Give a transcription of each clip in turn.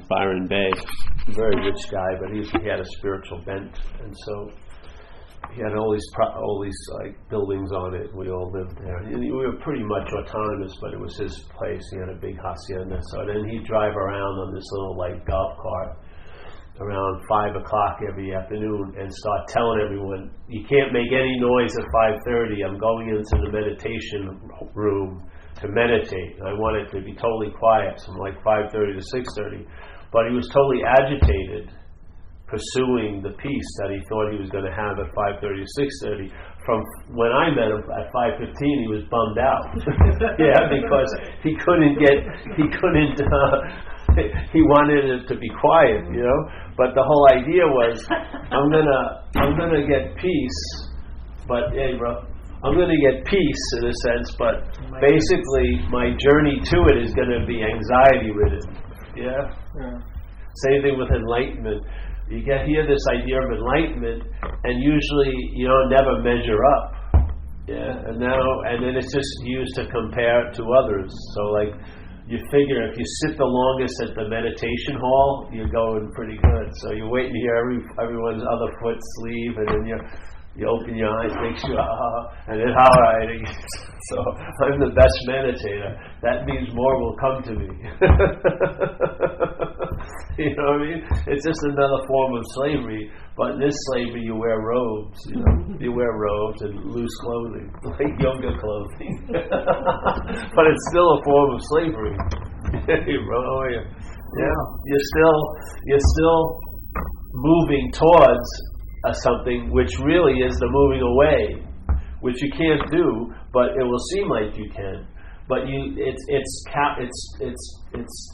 Byron Bay. Very rich guy, but he had a spiritual bent, and so he had all these like buildings on it. We all lived there. And we were pretty much autonomous, but it was his place. He had a big hacienda. So then he'd drive around on this little like golf cart around 5 o'clock every afternoon and start telling everyone, you can't make any noise at 5:30. I'm going into the meditation room to meditate. I want it to be totally quiet, from like 5:30 to 6:30. But he was totally agitated, pursuing the peace that he thought he was going to have at 5:30 to 6:30. From when I met him at 5:15, he was bummed out. Yeah, because he wanted it to be quiet, you know. But the whole idea was, I'm gonna get peace. But hey, bro, I'm gonna get peace in a sense. But basically, my journey to it is going to be anxiety ridden. Yeah. Same thing with enlightenment. You hear this idea of enlightenment, and usually you don't never measure up. Yeah, and then it's just used to compare to others. So like, you figure if you sit the longest at the meditation hall, you're going pretty good. So you're waiting to hear everyone's other foot sleeve, and then you open your eyes, make sure, and then all right. So I'm the best meditator. That means more will come to me. You know what I mean? It's just another form of slavery. But in this slavery, you wear robes. You know, you wear robes and loose clothing, like yoga clothing. But it's still a form of slavery. Yeah, you're still moving towards something which really is the moving away, which you can't do, but it will seem like you can. But it's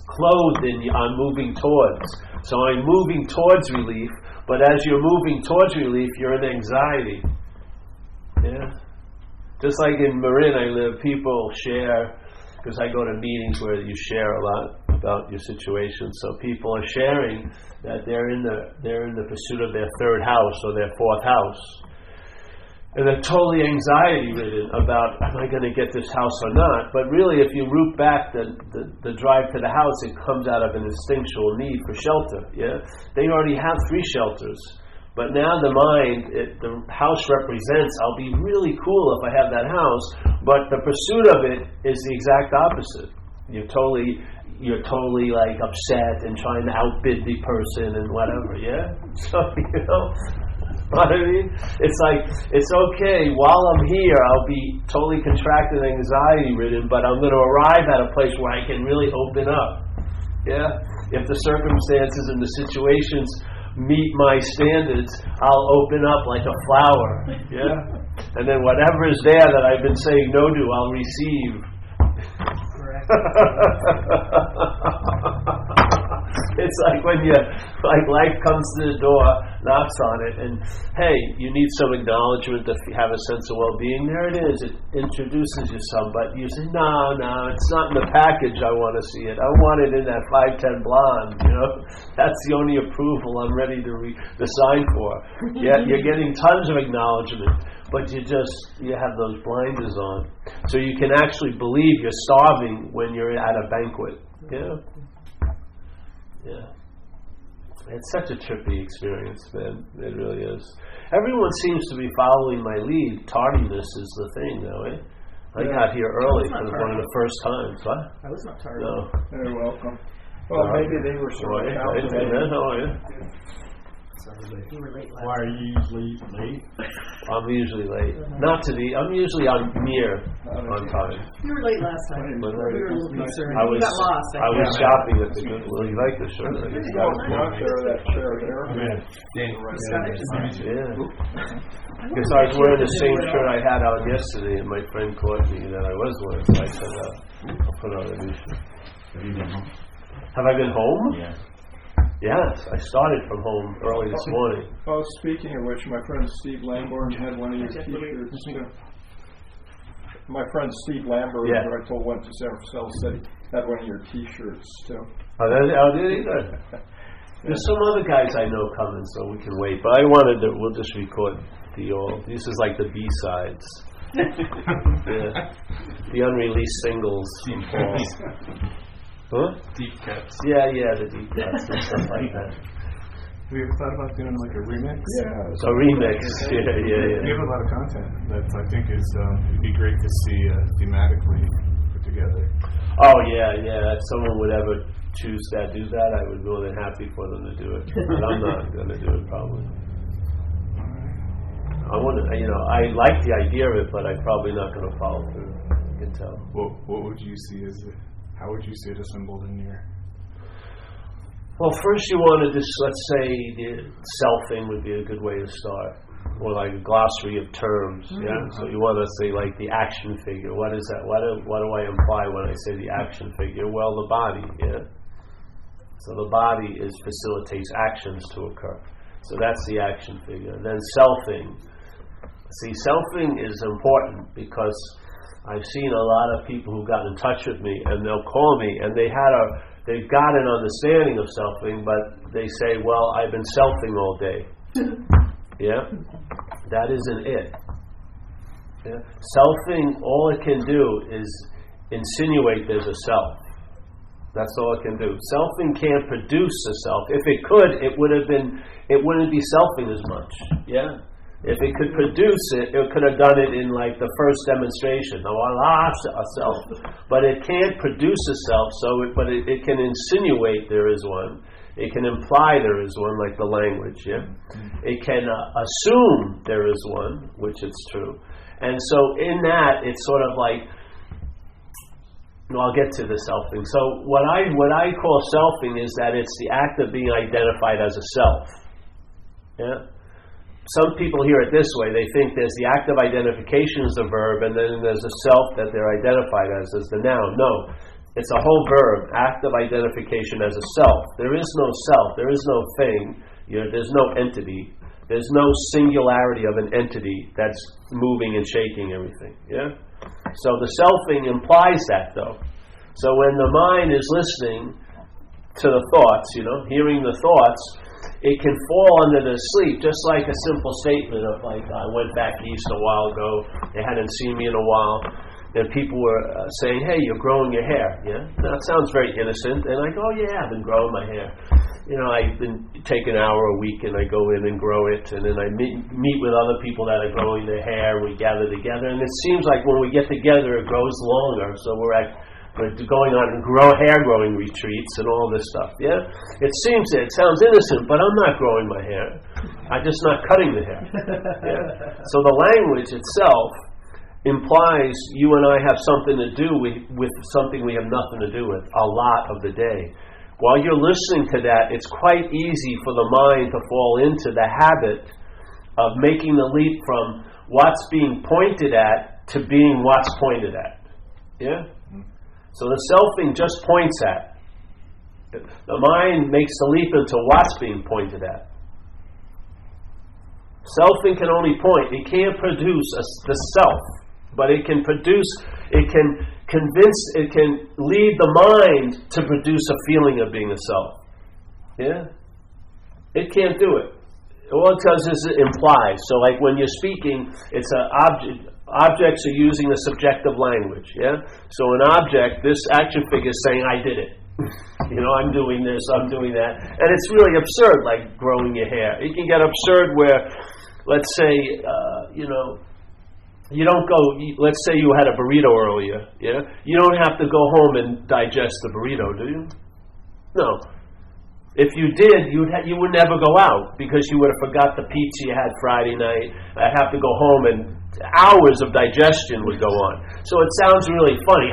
clothed on moving towards. So I'm moving towards relief, but as you're moving towards relief, you're in anxiety. Yeah. Just like in Marin, I live, people share, because I go to meetings where you share a lot about your situation. So people are sharing that they're in the pursuit of their third house or their fourth house, and they're totally anxiety ridden about, am I going to get this house or not? But really, if you root back the drive to the house, it comes out of an instinctual need for shelter. Yeah, they already have 3 shelters. But now the mind, the house represents, I'll be really cool if I have that house, but the pursuit of it is the exact opposite. You're totally like upset and trying to outbid the person and whatever, yeah? So, you know what I mean? It's like, it's okay, while I'm here, I'll be totally contracted and anxiety ridden, but I'm going to arrive at a place where I can really open up, yeah? If the circumstances and the situations meet my standards, I'll open up like a flower, yeah? And then whatever is there that I've been saying no to, I'll receive. Correct. It's like when life comes to the door, knocks on it, and hey, you need some acknowledgement to have a sense of well-being. There it is. It introduces you some, but you say, no, it's not in the package. I want to see it. I want it in that 510 blonde. You know, that's the only approval I'm ready to sign for. Yeah, you're getting tons of acknowledgement, but you have those blinders on, so you can actually believe you're starving when you're at a banquet. Yeah. Yeah. It's such a trippy experience, man. It really is. Everyone seems to be following my lead. Tardiness is the thing, though, eh? I got here early for one of the first times. What? I was not tardy. No. You're welcome. Well, maybe they were sort of out today. You were late last Why are you usually late? I'm usually late. I'm usually near on time. You were late last time. We were a little concerned. You got lost. I was shopping at the Goodwill. You like the shirt? Out there, that chair there. Yeah. Because I was wearing the same shirt I had on yesterday, and my friend caught me that I was wearing, so I said, I'll put on a new shirt. Have you been home? Have I been home? Yeah. Yes, I started from home early this morning. Oh, speaking of which, my friend Steve Lamborn had one of your T-shirts. My friend Steve Lambert, who I told went to San Francisco, said he had one of your T-shirts too. Oh, did he? Good. There's some other guys I know coming, so we can wait. But we'll just record this is like the B-sides. The unreleased singles from Paul. Huh? Deep cuts. Yeah, the deep cuts and stuff like that. Have you ever thought about doing like a remix? Yeah. A remix. Yeah. You have a lot of content that I think is it'd be great to see thematically put together. Oh yeah. If someone would ever choose to do that, I would be more than happy for them to do it. But I'm not going to do it probably. I want to, I like the idea of it, but I'm probably not going to follow through. You can tell. What would you see as it? How would you see it assembled in your? Well, first you want to just, let's say, the selfing would be a good way to start, or like a glossary of terms. Yeah. So you want to say like the action figure. What is that? What do I imply when I say the action figure? Well, the body. Yeah. So the body facilitates actions to occur. So that's the action figure. And then selfing. See, selfing is important because I've seen a lot of people who got in touch with me, and they'll call me, and they've got an understanding of selfing, but they say, well, I've been selfing all day. Yeah? That isn't it. Yeah? Selfing, all it can do is insinuate there's a self. That's all it can do. Selfing can't produce a self. If it could, it wouldn't be selfing as much. Yeah? If it could produce it could have done it in like the first demonstration. A self. But it can't produce a self, but it can insinuate there is one. It can imply there is one, like the language, yeah? It can assume there is one, which it's true. And so in that, it's sort of like, I'll get to the selfing. So what I call selfing is that it's the act of being identified as a self. Yeah? Some people hear it this way. They think there's the act of identification as the verb, and then there's a self that they're identified as the noun. No. It's a whole verb, act of identification as a self. There is no self. There is no thing. There's no entity. There's no singularity of an entity that's moving and shaking everything. Yeah? So the selfing implies that, though. So when the mind is listening to the thoughts, hearing the thoughts, it can fall under the sleep, just like a simple statement of like, I went back east a while ago, they hadn't seen me in a while, and people were saying, hey, you're growing your hair. Yeah? Now, it sounds very innocent, and I go, oh yeah, I've been growing my hair. I've been take an hour a week, and I go in and grow it, and then I meet with other people that are growing their hair, and we gather together, and it seems like when we get together, it grows longer, so we're going on hair growing retreats and all this stuff. Yeah, it sounds innocent, but I'm not growing my hair. I'm just not cutting the hair. Yeah? So the language itself implies you and I have something to do with something we have nothing to do with a lot of the day. While you're listening to that, it's quite easy for the mind to fall into the habit of making the leap from what's being pointed at to being what's pointed at. Yeah? So the selfing just points at. The mind makes the leap into what's being pointed at. Selfing can only point. It can't produce the self, but it can lead the mind to produce a feeling of being a self. Yeah? It can't do it. All it does is it implies. So like when you're speaking, it's an object. Objects are using a subjective language, yeah? So an object, this action figure is saying, I did it. I'm doing this, I'm doing that. And it's really absurd, like growing your hair. It can get absurd where, let's say, you don't go, let's say you had a burrito earlier, yeah? You don't have to go home and digest the burrito, do you? No. If you did, you would never go out because you would have forgot the pizza you had Friday night. I'd have to go home and hours of digestion would go on. So it sounds really funny.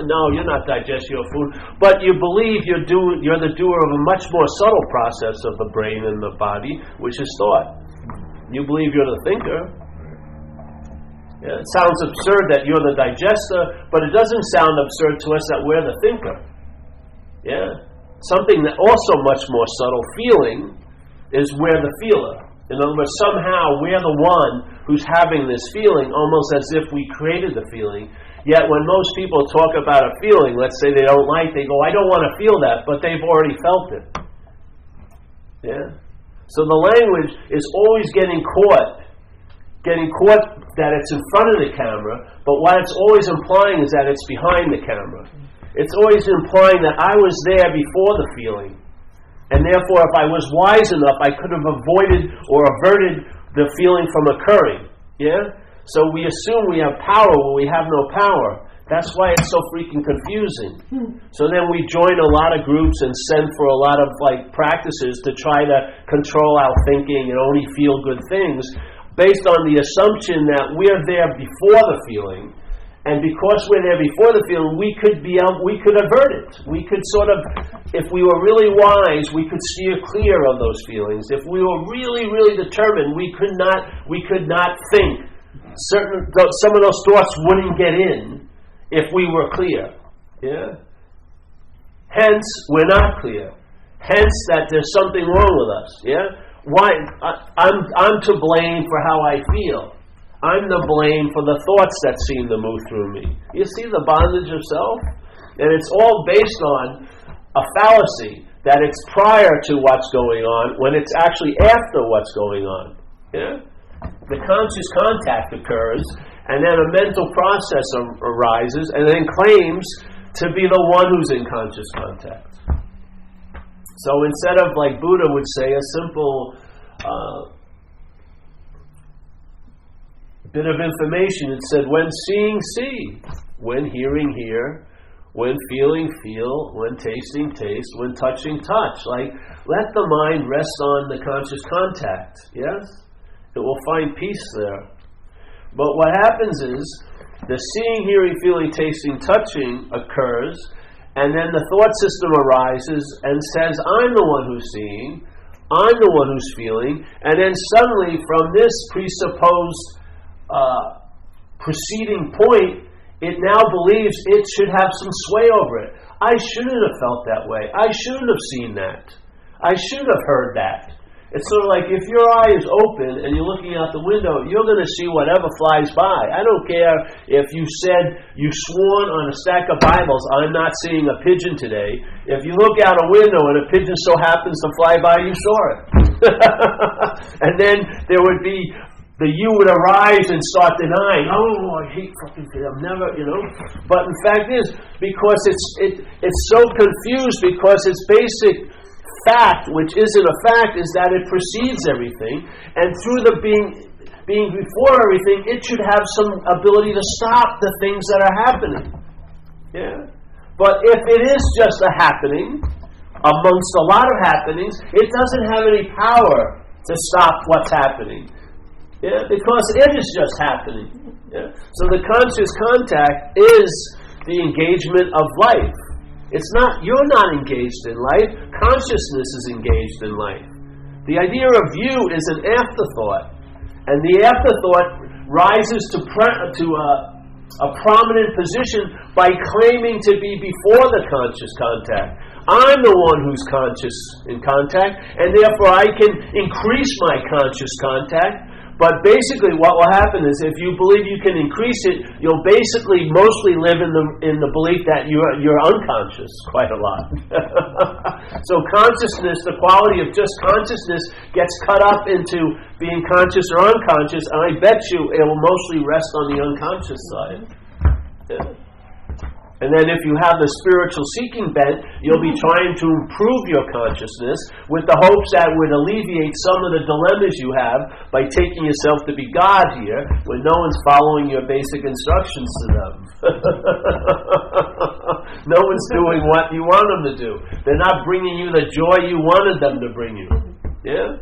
No, you're not digesting your food. But you believe you're the doer of a much more subtle process of the brain and the body, which is thought. You believe you're the thinker. Yeah, it sounds absurd that you're the digester, but it doesn't sound absurd to us that we're the thinker. Yeah? Something that also much more subtle, feeling, is we're the feeler. In other words, somehow we're the one who's having this feeling, almost as if we created the feeling. Yet when most people talk about a feeling, let's say they don't like, they go, I don't want to feel that, but they've already felt it. Yeah? So the language is always getting caught that it's in front of the camera, but what it's always implying is that it's behind the camera. it's always implying that I was there before the feeling. And therefore, if I was wise enough, I could have avoided or averted the feeling from occurring. Yeah? So we assume we have power when we have no power. That's why it's so freaking confusing. So then we join a lot of groups and send for a lot of practices to try to control our thinking and only feel good things based on the assumption that we're there before the feeling. And because we're there before the feeling, we could avert it. We could sort of, if we were really wise, we could steer clear of those feelings. If we were really, really determined, we could not think. Some of those thoughts wouldn't get in if we were clear. Yeah. Hence, we're not clear. Hence, that there's something wrong with us. Yeah. Why? I'm to blame for how I feel. I'm to blame for the thoughts that seem to move through me. You see the bondage of self? And it's all based on a fallacy that it's prior to what's going on when it's actually after what's going on. Yeah? The conscious contact occurs, and then a mental process arises, and then claims to be the one who's in conscious contact. So instead of, like Buddha would say, a simple bit of information, it said, when seeing, see. When hearing, hear. When feeling, feel. When tasting, taste. When touching, touch. Let the mind rest on the conscious contact. Yes? It will find peace there. But what happens is, the seeing, hearing, feeling, tasting, touching occurs, and then the thought system arises and says, I'm the one who's seeing, I'm the one who's feeling, and then suddenly from this presupposed preceding point, it now believes it should have some sway over it. I shouldn't have felt that way. I shouldn't have seen that. I shouldn't have heard that. It's sort of like if your eye is open and you're looking out the window, you're going to see whatever flies by. I don't care if you said you sworn on a stack of Bibles, I'm not seeing a pigeon today. If you look out a window and a pigeon so happens to fly by, you saw it. And then there would be you would arise and start denying. Oh, I hate fucking fish. I'm never, But in fact is because it's so confused because its basic fact, which isn't a fact, is that it precedes everything, and through the being before everything, it should have some ability to stop the things that are happening. Yeah. But if it is just a happening amongst a lot of happenings, it doesn't have any power to stop what's happening. Yeah, because it is just happening. Yeah? So the conscious contact is the engagement of life. You're not engaged in life. Consciousness is engaged in life. The idea of you is an afterthought. And the afterthought rises to a prominent position by claiming to be before the conscious contact. I'm the one who's conscious in contact, and therefore I can increase my conscious contact. But basically what will happen is if you believe you can increase it, you'll basically mostly live in the belief that you're unconscious quite a lot. So consciousness, the quality of just consciousness, gets cut up into being conscious or unconscious, and I bet you it will mostly rest on the unconscious side. Yeah. And then if you have the spiritual seeking bent, you'll be trying to improve your consciousness with the hopes that would alleviate some of the dilemmas you have by taking yourself to be God here when no one's following your basic instructions to them. No one's doing what you want them to do. They're not bringing you the joy you wanted them to bring you. Yeah?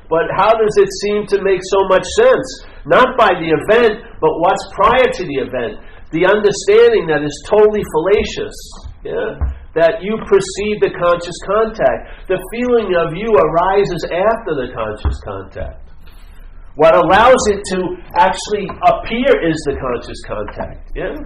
But how does it seem to make so much sense? Not by the event, but what's prior to the event. The understanding that is totally fallacious, that you precede the conscious contact. The feeling of you arises after the conscious contact. What allows it to actually appear is the conscious contact. Yeah?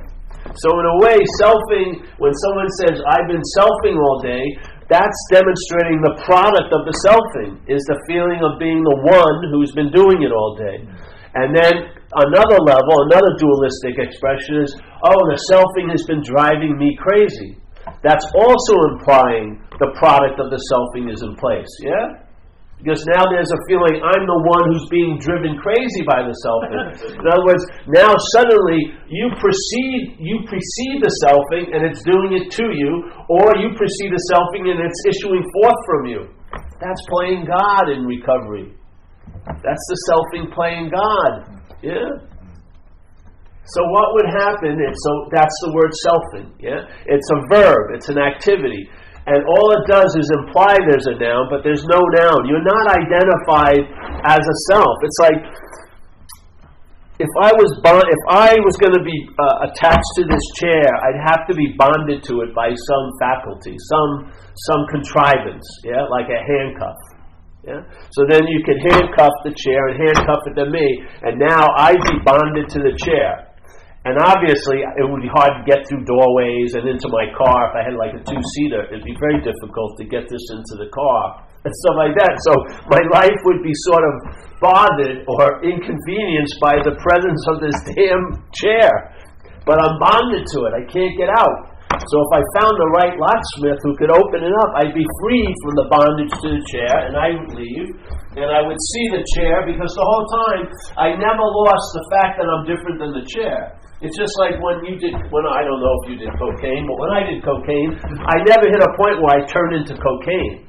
So in a way, selfing, when someone says, I've been selfing all day, that's demonstrating the product of the selfing, is the feeling of being the one who's been doing it all day. And then another level, another dualistic expression is, the selfing has been driving me crazy. That's also implying the product of the selfing is in place, yeah? Because now there's a feeling I'm the one who's being driven crazy by the selfing. In other words, now suddenly you precede the selfing and it's doing it to you, or you precede the selfing and it's issuing forth from you. That's playing God in recovery. That's the selfing playing God. Yeah? So what would happen, that's the word selfing. Yeah? It's a verb, it's an activity. And all it does is imply there's a noun, but there's no noun. You're not identified as a self. It's like if I was going to be attached to this chair, I'd have to be bonded to it by some faculty, some contrivance, yeah, like a handcuff. Yeah. So then you could handcuff the chair and handcuff it to me, and now I'd be bonded to the chair. And obviously, it would be hard to get through doorways and into my car. If I had like a two-seater, it'd be very difficult to get this into the car and stuff like that. So my life would be sort of bothered or inconvenienced by the presence of this damn chair. But I'm bonded to it. I can't get out. So if I found the right locksmith who could open it up, I'd be free from the bondage to the chair, and I would leave, and I would see the chair, because the whole time I never lost the fact that I'm different than the chair. It's just like when I don't know if you did cocaine, but when I did cocaine, I never hit a point where I turned into cocaine.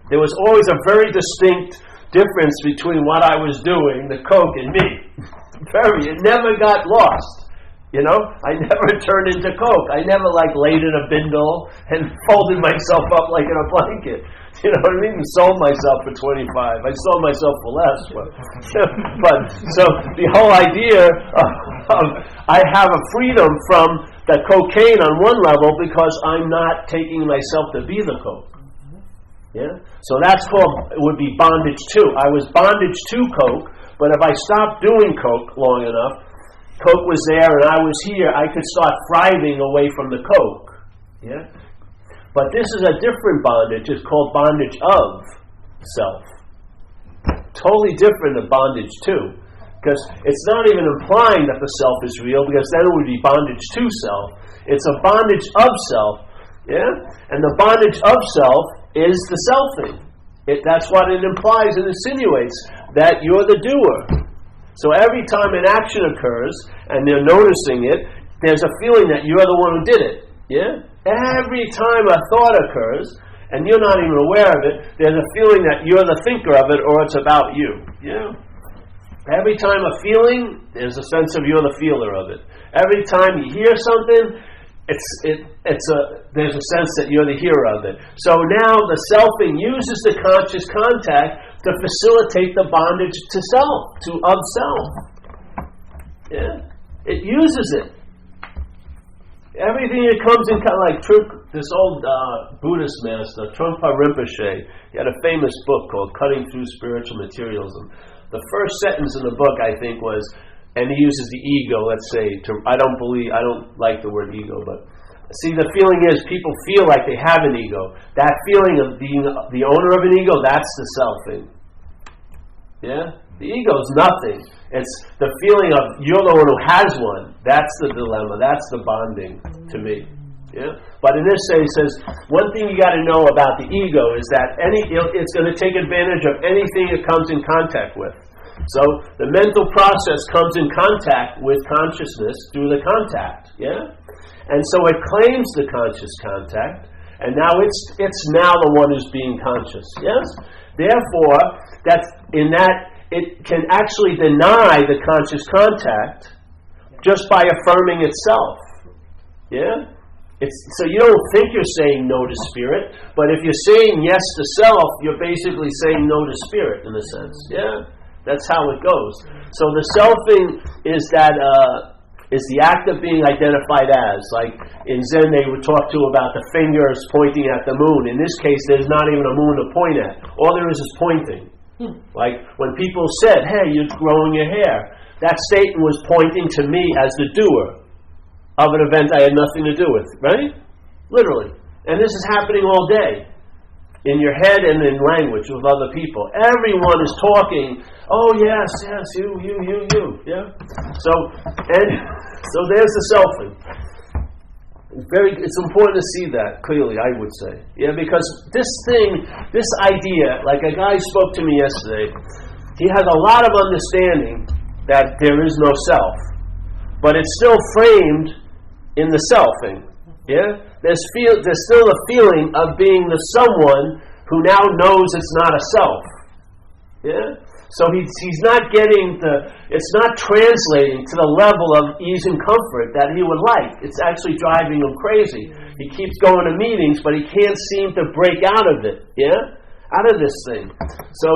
There was always a very distinct difference between what I was doing, the coke, and me. It never got lost. You know, I never turned into coke. I never laid in a bindle and folded myself up like in a blanket. You know what I mean? Sold myself for $25. I sold myself for less. But so the whole idea of I have a freedom from the cocaine on one level because I'm not taking myself to be the coke. Yeah? So that's it would be bondage to. I was bondage to coke, but if I stopped doing coke long enough, coke was there and I was here, I could start thriving away from the coke. Yeah? But this is a different bondage. It's called bondage of self. Totally different than bondage to. Because it's not even implying that the self is real, because then it would be bondage to self. It's a bondage of self. Yeah? And the bondage of self is the selfing. That's what it implies and insinuates, that you're the doer. So every time an action occurs, and they're noticing it, there's a feeling that you're the one who did it. Yeah? Every time a thought occurs, and you're not even aware of it, there's a feeling that you're the thinker of it, or it's about you. Yeah? Every time a feeling, there's a sense of you're the feeler of it. Every time you hear something, there's a sense that you're the hearer of it. So now the selfing uses the conscious contact to facilitate the bondage to self, of self. Yeah? It uses it. Everything that comes in, kind of like this old Buddhist master, Trungpa Rinpoche, he had a famous book called Cutting Through Spiritual Materialism. The first sentence in the book, I think, was, and he uses the ego, let's say, I don't like the word ego, but see, the feeling is people feel like they have an ego. That feeling of being the owner of an ego, that's the selfing. Yeah? The ego is nothing. It's the feeling of you're the one who has one. That's the dilemma. That's the bonding to me. Yeah? But in this case, he says, one thing you got to know about the ego is that it's going to take advantage of anything it comes in contact with. So the mental process comes in contact with consciousness through the contact. Yeah? And so it claims the conscious contact, and now it's now the one who's being conscious. Yes? Therefore, it can actually deny the conscious contact just by affirming itself. Yeah? So you don't think you're saying no to spirit, but if you're saying yes to self, you're basically saying no to spirit in a sense. Yeah? That's how it goes. So the selfing is the act of being identified as. Like in Zen they would talk to about the fingers pointing at the moon. In this case, there's not even a moon to point at. All there is pointing. Like when people said, hey, you're growing your hair, that statement was pointing to me as the doer of an event I had nothing to do with. Right? Literally. And this is happening all day. In your head and in language with other people. Everyone is talking, oh yes, you. Yeah? So there's the selfing. It's important to see that clearly, I would say. Yeah, because this idea, like a guy spoke to me yesterday, he has a lot of understanding that there is no self, but it's still framed in the selfing. Yeah, there's still a feeling of being the someone who now knows it's not a self. Yeah, so he's not getting it's not translating to the level of ease and comfort that he would like. It's actually driving him crazy. He keeps going to meetings, but he can't seem to break out of it. Yeah, out of this thing. So,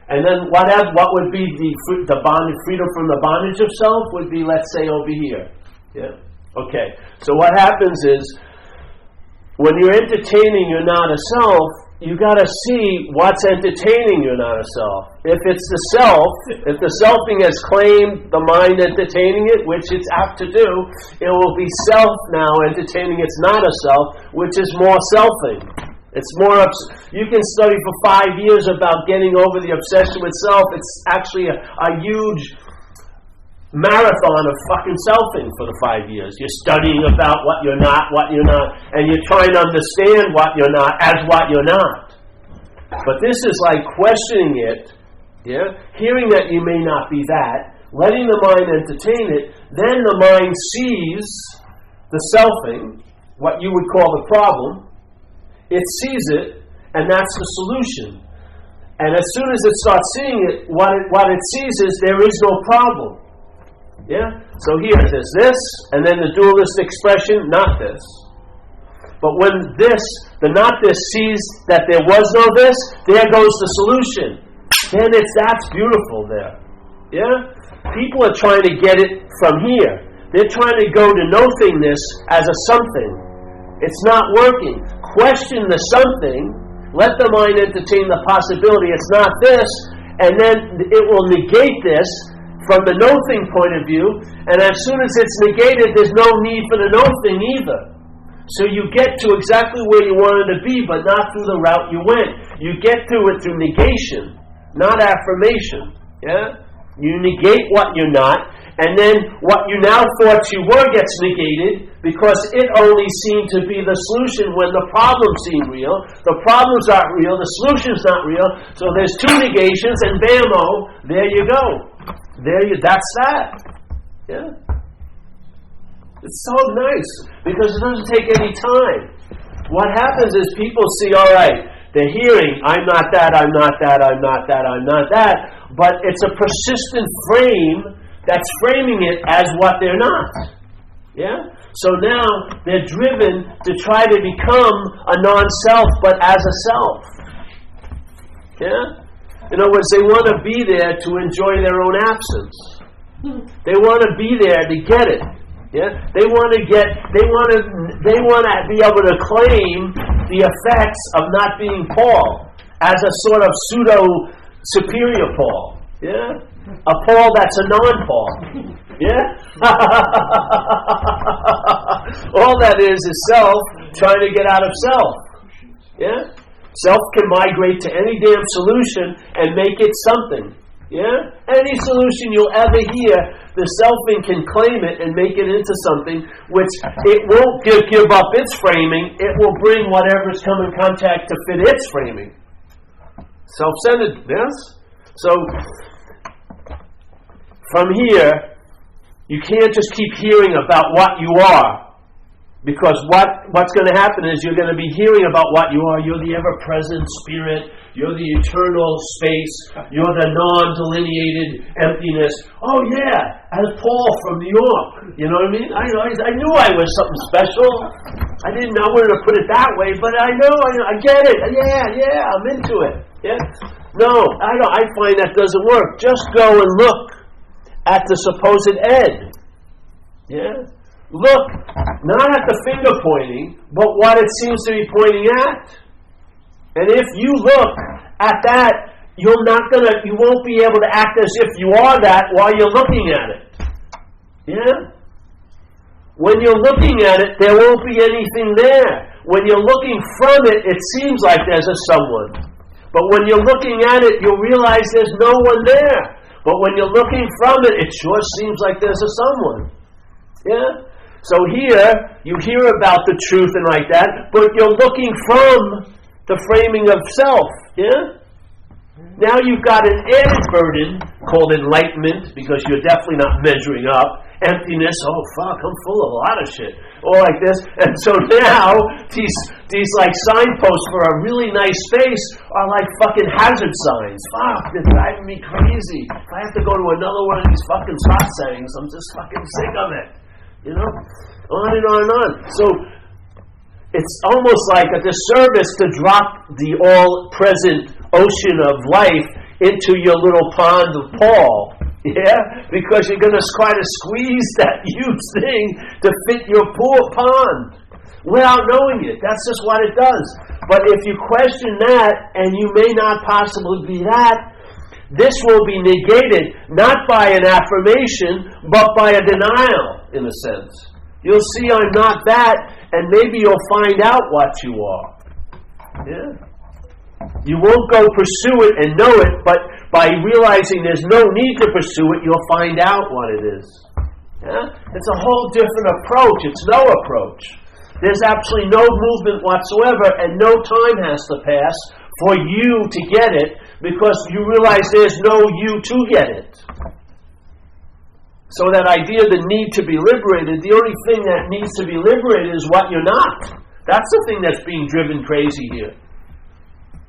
and then what would be the bondage, freedom from the bondage of self would be, let's say, over here. Yeah. Okay. So what happens is, when you're entertaining you're not a self, you got to see what's entertaining you're not a self. If it's the self, if the selfing has claimed the mind entertaining it, which it's apt to do, it will be self now entertaining it's not a self, which is more selfing. It's more, you can study for 5 years about getting over the obsession with self. It's actually a huge marathon of fucking selfing for the 5 years. You're studying about what you're not, and you're trying to understand what you're not as what you're not. But this is like questioning it, yeah, hearing that you may not be that, letting the mind entertain it, then the mind sees the selfing, what you would call the problem, it sees it, and that's the solution. And as soon as it starts seeing it, what it sees is there is no problem. Yeah? So here, there's this, and then the dualist expression, not this. But when the not this, sees that there was no this, there goes the solution. Then that's beautiful there. Yeah? People are trying to get it from here. They're trying to go to no-thingness as a something. It's not working. Question the something, let the mind entertain the possibility it's not this, and then it will negate this from the no-thing point of view, and as soon as it's negated, there's no need for the no-thing either. So you get to exactly where you wanted to be, but not through the route you went. You get to it through negation, not affirmation. Yeah? You negate what you're not, and then what you now thought you were gets negated, because it only seemed to be the solution when the problem seemed real. The problem's not real, the solution's not real, so there's two negations, and bam-o, there you go. That's that. Yeah. It's so nice because it doesn't take any time. What happens is people see, all right, they're hearing, I'm not that, I'm not that, I'm not that, I'm not that, but it's a persistent frame that's framing it as what they're not. Yeah? So now they're driven to try to become a non-self, but as a self. Yeah? In other words, they want to be there to enjoy their own absence. They want to be there to get it. Yeah? They want to be able to claim the effects of not being Paul as a sort of pseudo superior Paul. Yeah? A Paul that's a non-Paul. Yeah? All that is self trying to get out of self. Yeah? Self can migrate to any damn solution and make it something. Yeah? Any solution you'll ever hear, the selfing can claim it and make it into something which it won't give up its framing. It will bring whatever's come in contact to fit its framing. Self-centered, yes? So, from here, you can't just keep hearing about what you are. Because what's going to happen is you're going to be hearing about what you are. You're the ever-present spirit. You're the eternal space. You're the non-delineated emptiness. Oh yeah, as Paul from New York. You know what I mean? I knew I was something special. I wanted to put it that way, but I get it. Yeah, I'm into it. Yeah. No, I find that doesn't work. Just go and look at the supposed Ed. Yeah. Look, not at the finger pointing, but what it seems to be pointing at. And if you look at that, you won't be able to act as if you are that while you're looking at it. Yeah? When you're looking at it, there won't be anything there. When you're looking from it, it seems like there's a someone. But when you're looking at it, you'll realize there's no one there. But when you're looking from it, it sure seems like there's a someone. Yeah? So here, you hear about the truth and like that, but you're looking from the framing of self, yeah? Now you've got an added burden called enlightenment, because you're definitely not measuring up. Emptiness, oh fuck, I'm full of a lot of shit. Or like this. And so now, these like signposts for a really nice space are like fucking hazard signs. Fuck, they're driving me crazy. If I have to go to another one of these fucking satsangs, I'm just fucking sick of it. You know? On and on and on. So, it's almost like a disservice to drop the all-present ocean of life into your little pond of Paul. Yeah? Because you're going to try to squeeze that huge thing to fit your poor pond without knowing it. That's just what it does. But if you question that, and you may not possibly be that, this will be negated not by an affirmation, but by a denial, in a sense. You'll see I'm not that, and maybe you'll find out what you are. Yeah? You won't go pursue it and know it, but by realizing there's no need to pursue it, you'll find out what it is. Yeah? It's a whole different approach. It's no approach. There's absolutely no movement whatsoever, and no time has to pass for you to get it, because you realize there's no you to get it. So that idea of the need to be liberated, the only thing that needs to be liberated is what you're not. That's the thing that's being driven crazy here.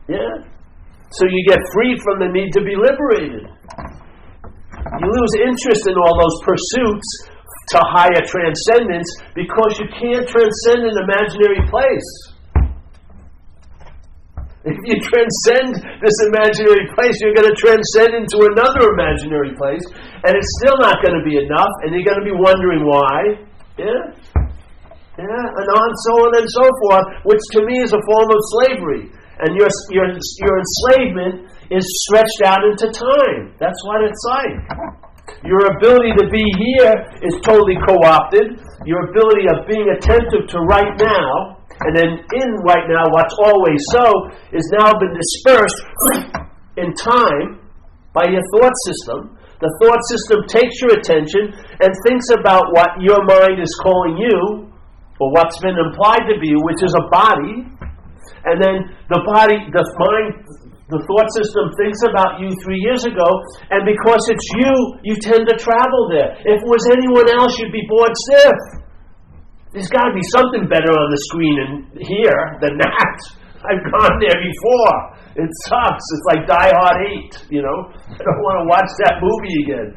Yeah? So you get free from the need to be liberated. You lose interest in all those pursuits to higher transcendence because you can't transcend an imaginary place. If you transcend this imaginary place, you're going to transcend into another imaginary place, and it's still not going to be enough, and you're going to be wondering why. Yeah? Yeah? And so on and so forth, which to me is a form of slavery. And your enslavement is stretched out into time. That's what it's like. Your ability to be here is totally co-opted. Your ability of being attentive to right now, and then in right now, what's always so, is now been dispersed in time by your thought system. The thought system takes your attention and thinks about what your mind is calling you, or what's been implied to be you, which is a body. And then the body, the mind, the thought system thinks about you 3 years ago, and because it's you tend to travel there. If it was anyone else, you'd be bored stiff. There's got to be something better on the screen in here than that. I've gone there before. It sucks. It's like Die Hard 8, you know. I don't want to watch that movie again.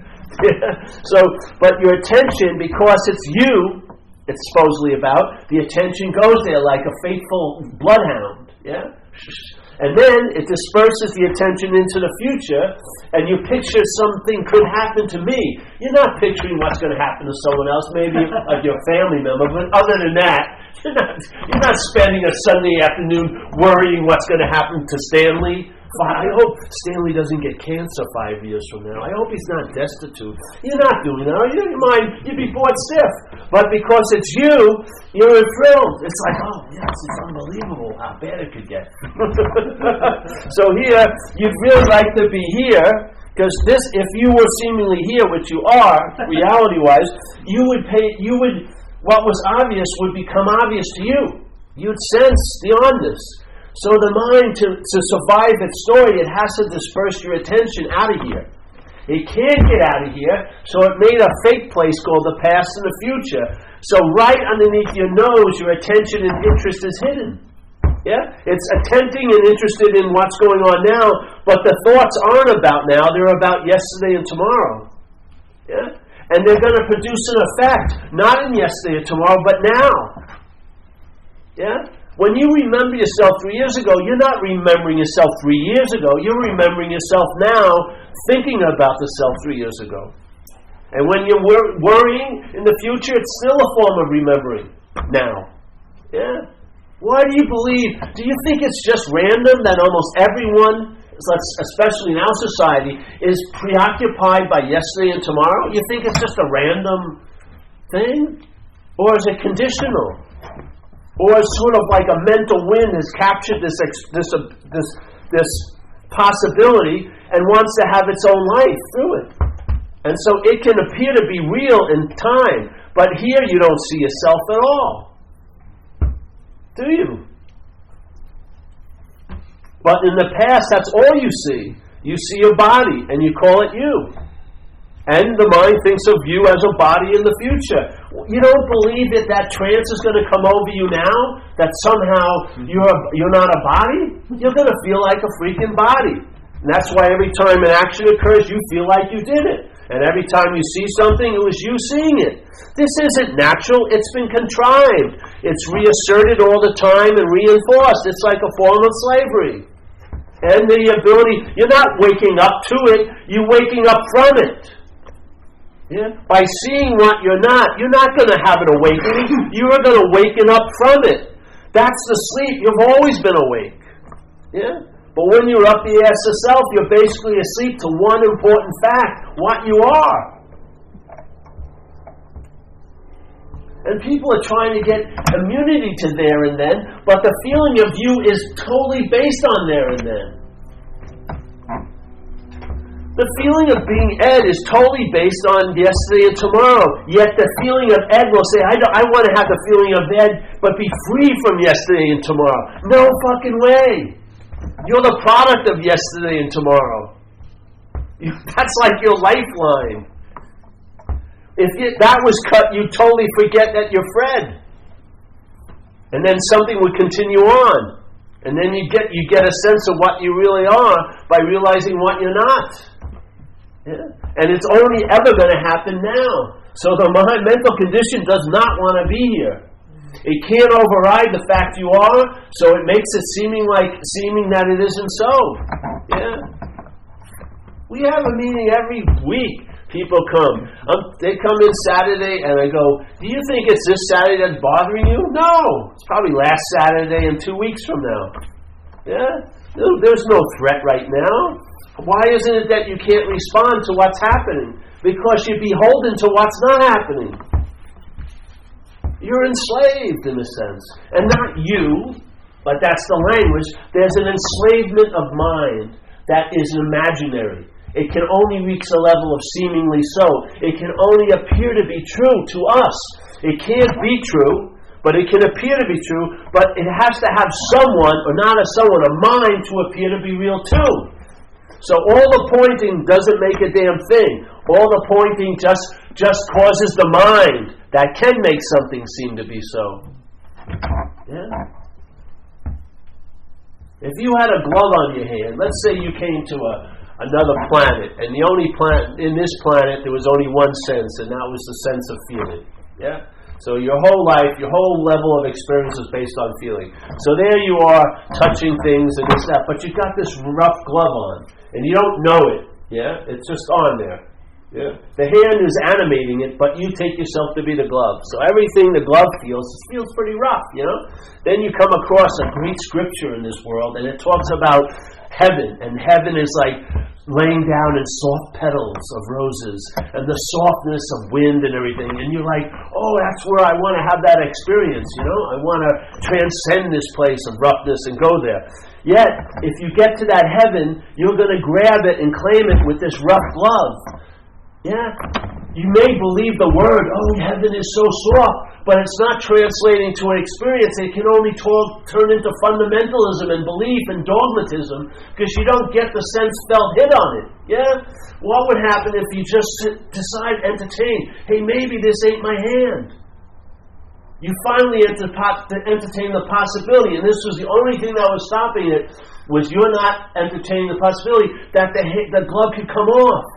So, but your attention, because it's you, it's supposedly about, the attention goes there like a faithful bloodhound, yeah? And then it disperses the attention into the future, and you picture something could happen to me. You're not picturing what's going to happen to someone else, maybe like your family member, but other than that, you're not spending a Sunday afternoon worrying what's going to happen to Stanley. I hope Stanley doesn't get cancer 5 years from now. I hope he's not destitute. You're not doing that. You mind, you'd be bored stiff. But because it's you, you're thrilled. It's like, oh, yes, it's unbelievable how bad it could get. So here, you'd really like to be here, because this, if you were seemingly here, which you are, reality-wise, what was obvious would become obvious to you. You'd sense the onness. So the mind, to survive its story, it has to disperse your attention out of here. It can't get out of here, so it made a fake place called the past and the future. So right underneath your nose, your attention and interest is hidden. Yeah? It's attempting and interested in what's going on now, but the thoughts aren't about now, they're about yesterday and tomorrow. Yeah? And they're going to produce an effect, not in yesterday or tomorrow, but now. Yeah? When you remember yourself 3 years ago, you're not remembering yourself 3 years ago. You're remembering yourself now, thinking about the self 3 years ago. And when you're worrying in the future, it's still a form of remembering now. Yeah? Why do you believe? Do you think it's just random that almost everyone, especially in our society, is preoccupied by yesterday and tomorrow? You think it's just a random thing? Or is it conditional? Or it's sort of like a mental wind has captured this possibility and wants to have its own life through it. And so it can appear to be real in time, But here you don't see yourself at all. Do you? But in the past, that's all you see. You see your body, and you call it you. And the mind thinks of you as a body in the future. You don't believe that trance is going to come over you now? That somehow you're not a body? You're going to feel like a freaking body. And that's why every time an action occurs, you feel like you did it. And every time you see something, it was you seeing it. This isn't natural. It's been contrived. It's reasserted all the time and reinforced. It's like a form of slavery. And the ability, you're not waking up to it, you're waking up from it. Yeah? By seeing what you're not going to have an awakening. You are going to waken up from it. That's the sleep. You've always been awake. Yeah? But when you're up the ass of self, you're basically asleep to one important fact, what you are. And people are trying to get immunity to there and then, but the feeling of you is totally based on there and then. The feeling of being Ed is totally based on yesterday and tomorrow. Yet the feeling of Ed will say, I want to have the feeling of Ed, but be free from yesterday and tomorrow. No fucking way. You're the product of yesterday and tomorrow. That's like your lifeline. If that was cut, you totally forget that you're Fred. And then something would continue on. And then you get a sense of what you really are by realizing what you're not. Yeah? And it's only ever going to happen now. So the mental condition does not want to be here. It can't override the fact you are, so it makes it seeming that it isn't so. Yeah. We have a meeting every week. People come. They come in Saturday, and I go, do you think it's this Saturday that's bothering you? No. It's probably last Saturday and 2 weeks from now. Yeah? There's no threat right now. Why isn't it that you can't respond to what's happening? Because you're beholden to what's not happening. You're enslaved in a sense. And not you, but that's the language. There's an enslavement of mind that is imaginary. It can only reach a level of seemingly so. It can only appear to be true to us. It can't be true, but it can appear to be true, but it has to have someone, or not a someone, a mind to appear to be real too. So all the pointing doesn't make a damn thing. All the pointing just causes the mind that can make something seem to be so. Yeah. If you had a glove on your hand, let's say you came to another planet, and the only planet in this planet there was only one sense, and that was the sense of feeling. Yeah. So your whole life, your whole level of experience is based on feeling. So there you are, touching things and this, that, but you've got this rough glove on, and you don't know it. Yeah, it's just on there. Yeah, the hand is animating it, but you take yourself to be the glove. So everything the glove feels pretty rough. You know. Then you come across a great scripture in this world, and it talks about heaven, and heaven is like laying down in soft petals of roses and the softness of wind and everything, and you're like, oh, that's where I want to have that experience, you know? I want to transcend this place of roughness and go there. Yet, if you get to that heaven, you're going to grab it and claim it with this rough glove. Yeah? You may believe the word, oh, heaven is so soft, but it's not translating to an experience. It can only turn into fundamentalism and belief and dogmatism because you don't get the sense felt hit on it. Yeah? What would happen if you just decide, entertain, hey, maybe this ain't my hand? You finally entertain the possibility, and this was the only thing that was stopping it, was you're not entertaining the possibility that the glove could come off.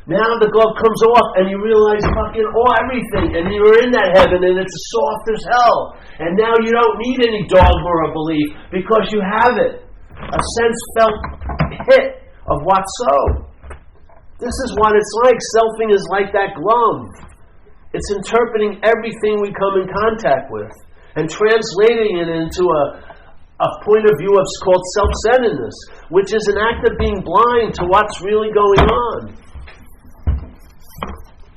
Now the glove comes off and you realize fucking everything, and you're in that heaven and it's soft as hell. And now you don't need any dogma or belief because you have it. A sense felt hit of what's so. This is what it's like. Selfing is like that glove. It's interpreting everything we come in contact with and translating it into a point of view of called self-centeredness, which is an act of being blind to what's really going on.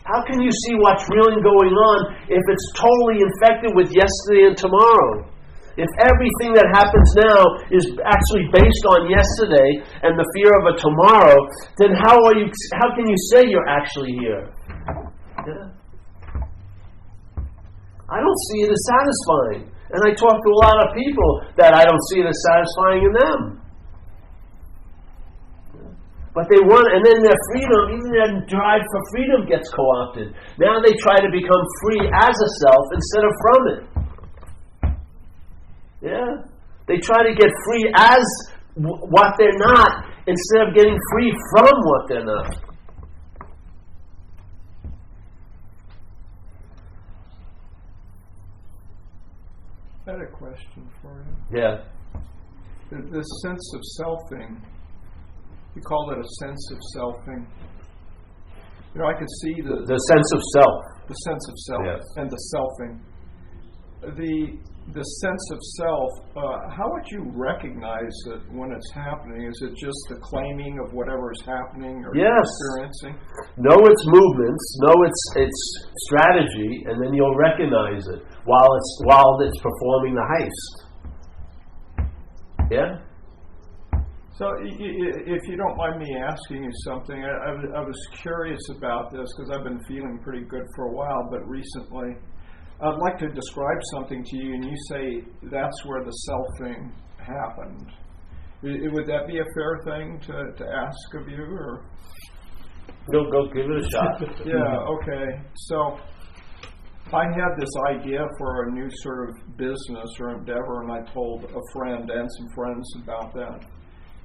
How can you see what's really going on if it's totally infected with yesterday and tomorrow? If everything that happens now is actually based on yesterday and the fear of a tomorrow, then how can you say you're actually here? Yeah. I don't see it as satisfying. And I talk to a lot of people that I don't see it as satisfying in them. But they want, and then their freedom, even their drive for freedom gets co-opted. Now they try to become free as a self instead of from it. Yeah? They try to get free as what they're not instead of getting free from what they're not. I had a question for you. Yeah. This sense of selfing, you call it a sense of selfing. You know, I can see the sense of self. The sense of self, yes. And the selfing. The sense of self, how would you recognize it when it's happening? Is it just the claiming of whatever is happening or yes. experiencing? Know its movements, know its strategy, and then you'll recognize it while it's performing the heist. Yeah? So, if you don't mind me asking you something, I was curious about this because I've been feeling pretty good for a while, but recently I'd like to describe something to you, and you say that's where the selfing happened. Would that be a fair thing to ask of you, or? Go give it a shot. Yeah. Okay. So, I had this idea for a new sort of business or endeavor, and I told a friend and some friends about that.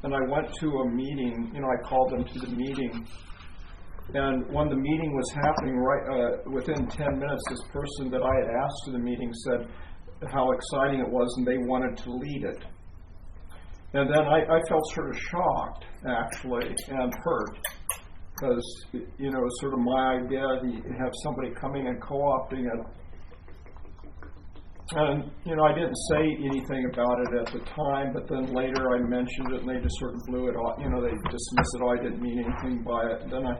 And I went to a meeting. You know, I called them to the meeting. And when the meeting was happening, within 10 minutes, this person that I had asked to the meeting said how exciting it was, and they wanted to lead it. And then I felt sort of shocked, actually, and hurt, because, you know, it was sort of my idea to have somebody coming and co-opting it. And, you know, I didn't say anything about it at the time, but then later I mentioned it, and they just sort of blew it off. You know, they dismissed it. Oh, I didn't mean anything by it. And then I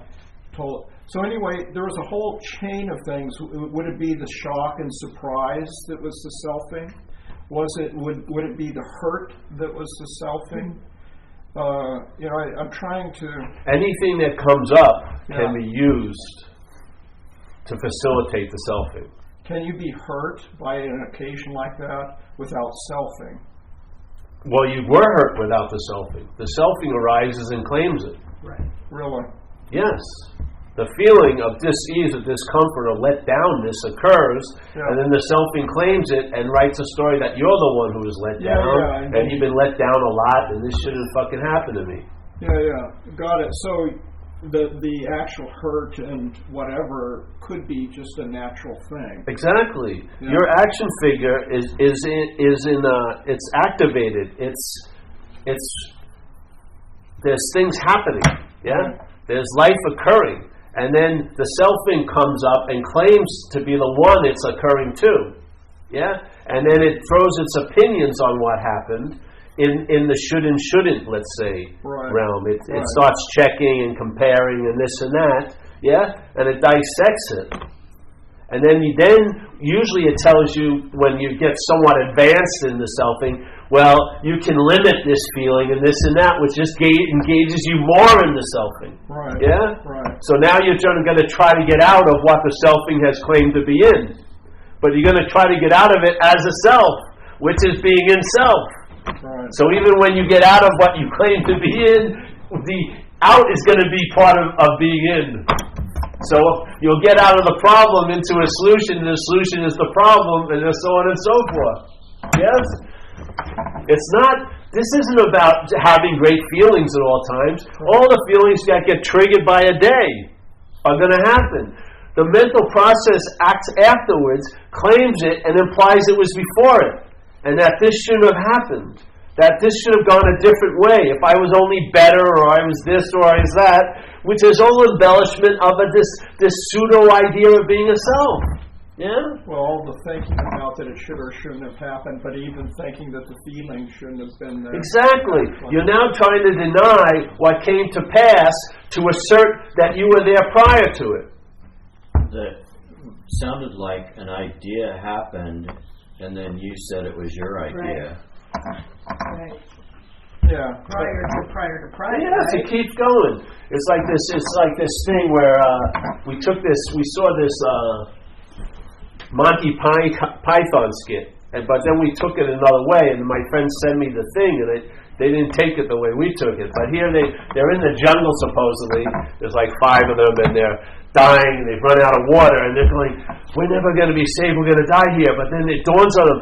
told. So anyway, there was a whole chain of things. Would it be the shock and surprise that was the selfing? Would it be the hurt that was the selfing? You know, I'm trying to. Anything that comes up can be used to facilitate the selfing. Can you be hurt by an occasion like that without selfing? Well, you were hurt without the selfing. The selfing arises and claims it. Right. Really? Yes. The feeling of dis-ease or discomfort or let downness occurs, and then the selfing claims it and writes a story that you're the one who was let down, and you've been let down a lot, and this shouldn't fucking happen to me. Yeah. Got it. So the actual hurt and whatever could be just a natural thing. Exactly. Yeah. Your action figure is it's activated. It's there's things happening. Yeah. There's life occurring. And then the selfing comes up and claims to be the one it's occurring to. Yeah? And then it throws its opinions on what happened in the should and shouldn't, let's say, realm. It starts checking and comparing and this and that. Yeah? And it dissects it. And then usually it tells you when you get somewhat advanced in the selfing, well, you can limit this feeling and this and that, which just engages you more in the selfing. Right. Yeah? Right. So now you're going to try to get out of what the selfing has claimed to be in. But you're going to try to get out of it as a self, which is being in self. Right. So even when you get out of what you claim to be in, the out is going to be part of being in. So you'll get out of the problem into a solution, and the solution is the problem, and so on and so forth. Yes? This isn't about having great feelings at all times. All the feelings that get triggered by a day are going to happen. The mental process acts afterwards, claims it, and implies it was before it, and that this shouldn't have happened. That this should have gone a different way. If I was only better, or I was this, or I was that, which is all embellishment of this pseudo idea of being a self. Yeah? Well, all the thinking about that it should or shouldn't have happened, but even thinking that the feeling shouldn't have been there. Exactly. You're now trying to deny what came to pass to assert that you were there prior to it. That sounded like an idea happened, and then you said it was your idea. Right. Yeah. Prior to. Yes, it keeps going. It's like this thing where we saw this Monty Python skit. But then we took it another way, and my friends sent me the thing, and they didn't take it the way we took it. But here they're in the jungle, supposedly. There's like 5 of them, and they're dying, and they've run out of water, and they're going, we're never going to be safe, we're going to die here. But then it dawns on them,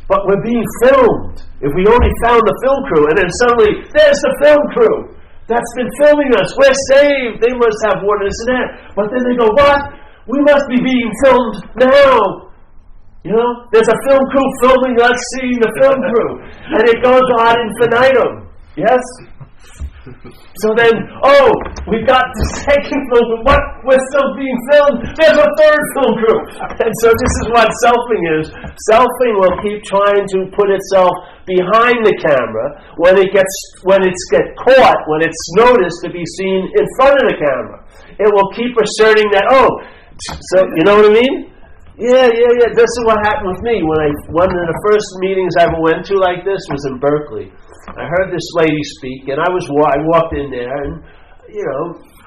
but we're being filmed. If we only found the film crew, and then suddenly, there's the film crew that's been filming us. We're saved. They must have water, this and that. But then they go, what? We must be being filmed now. You know, there's a film crew filming us seeing the film crew. And it goes on infinitum. Yes? So then, we got the second film crew. What? We're still being filmed. There's a third film crew. And so this is what selfing is. Selfing will keep trying to put itself behind the camera when it's caught, when it's noticed to be seen in front of the camera. It will keep asserting that, so you know what I mean? Yeah. This is what happened with me. One of the first meetings I ever went to like this was in Berkeley. I heard this lady speak, and I walked in there, and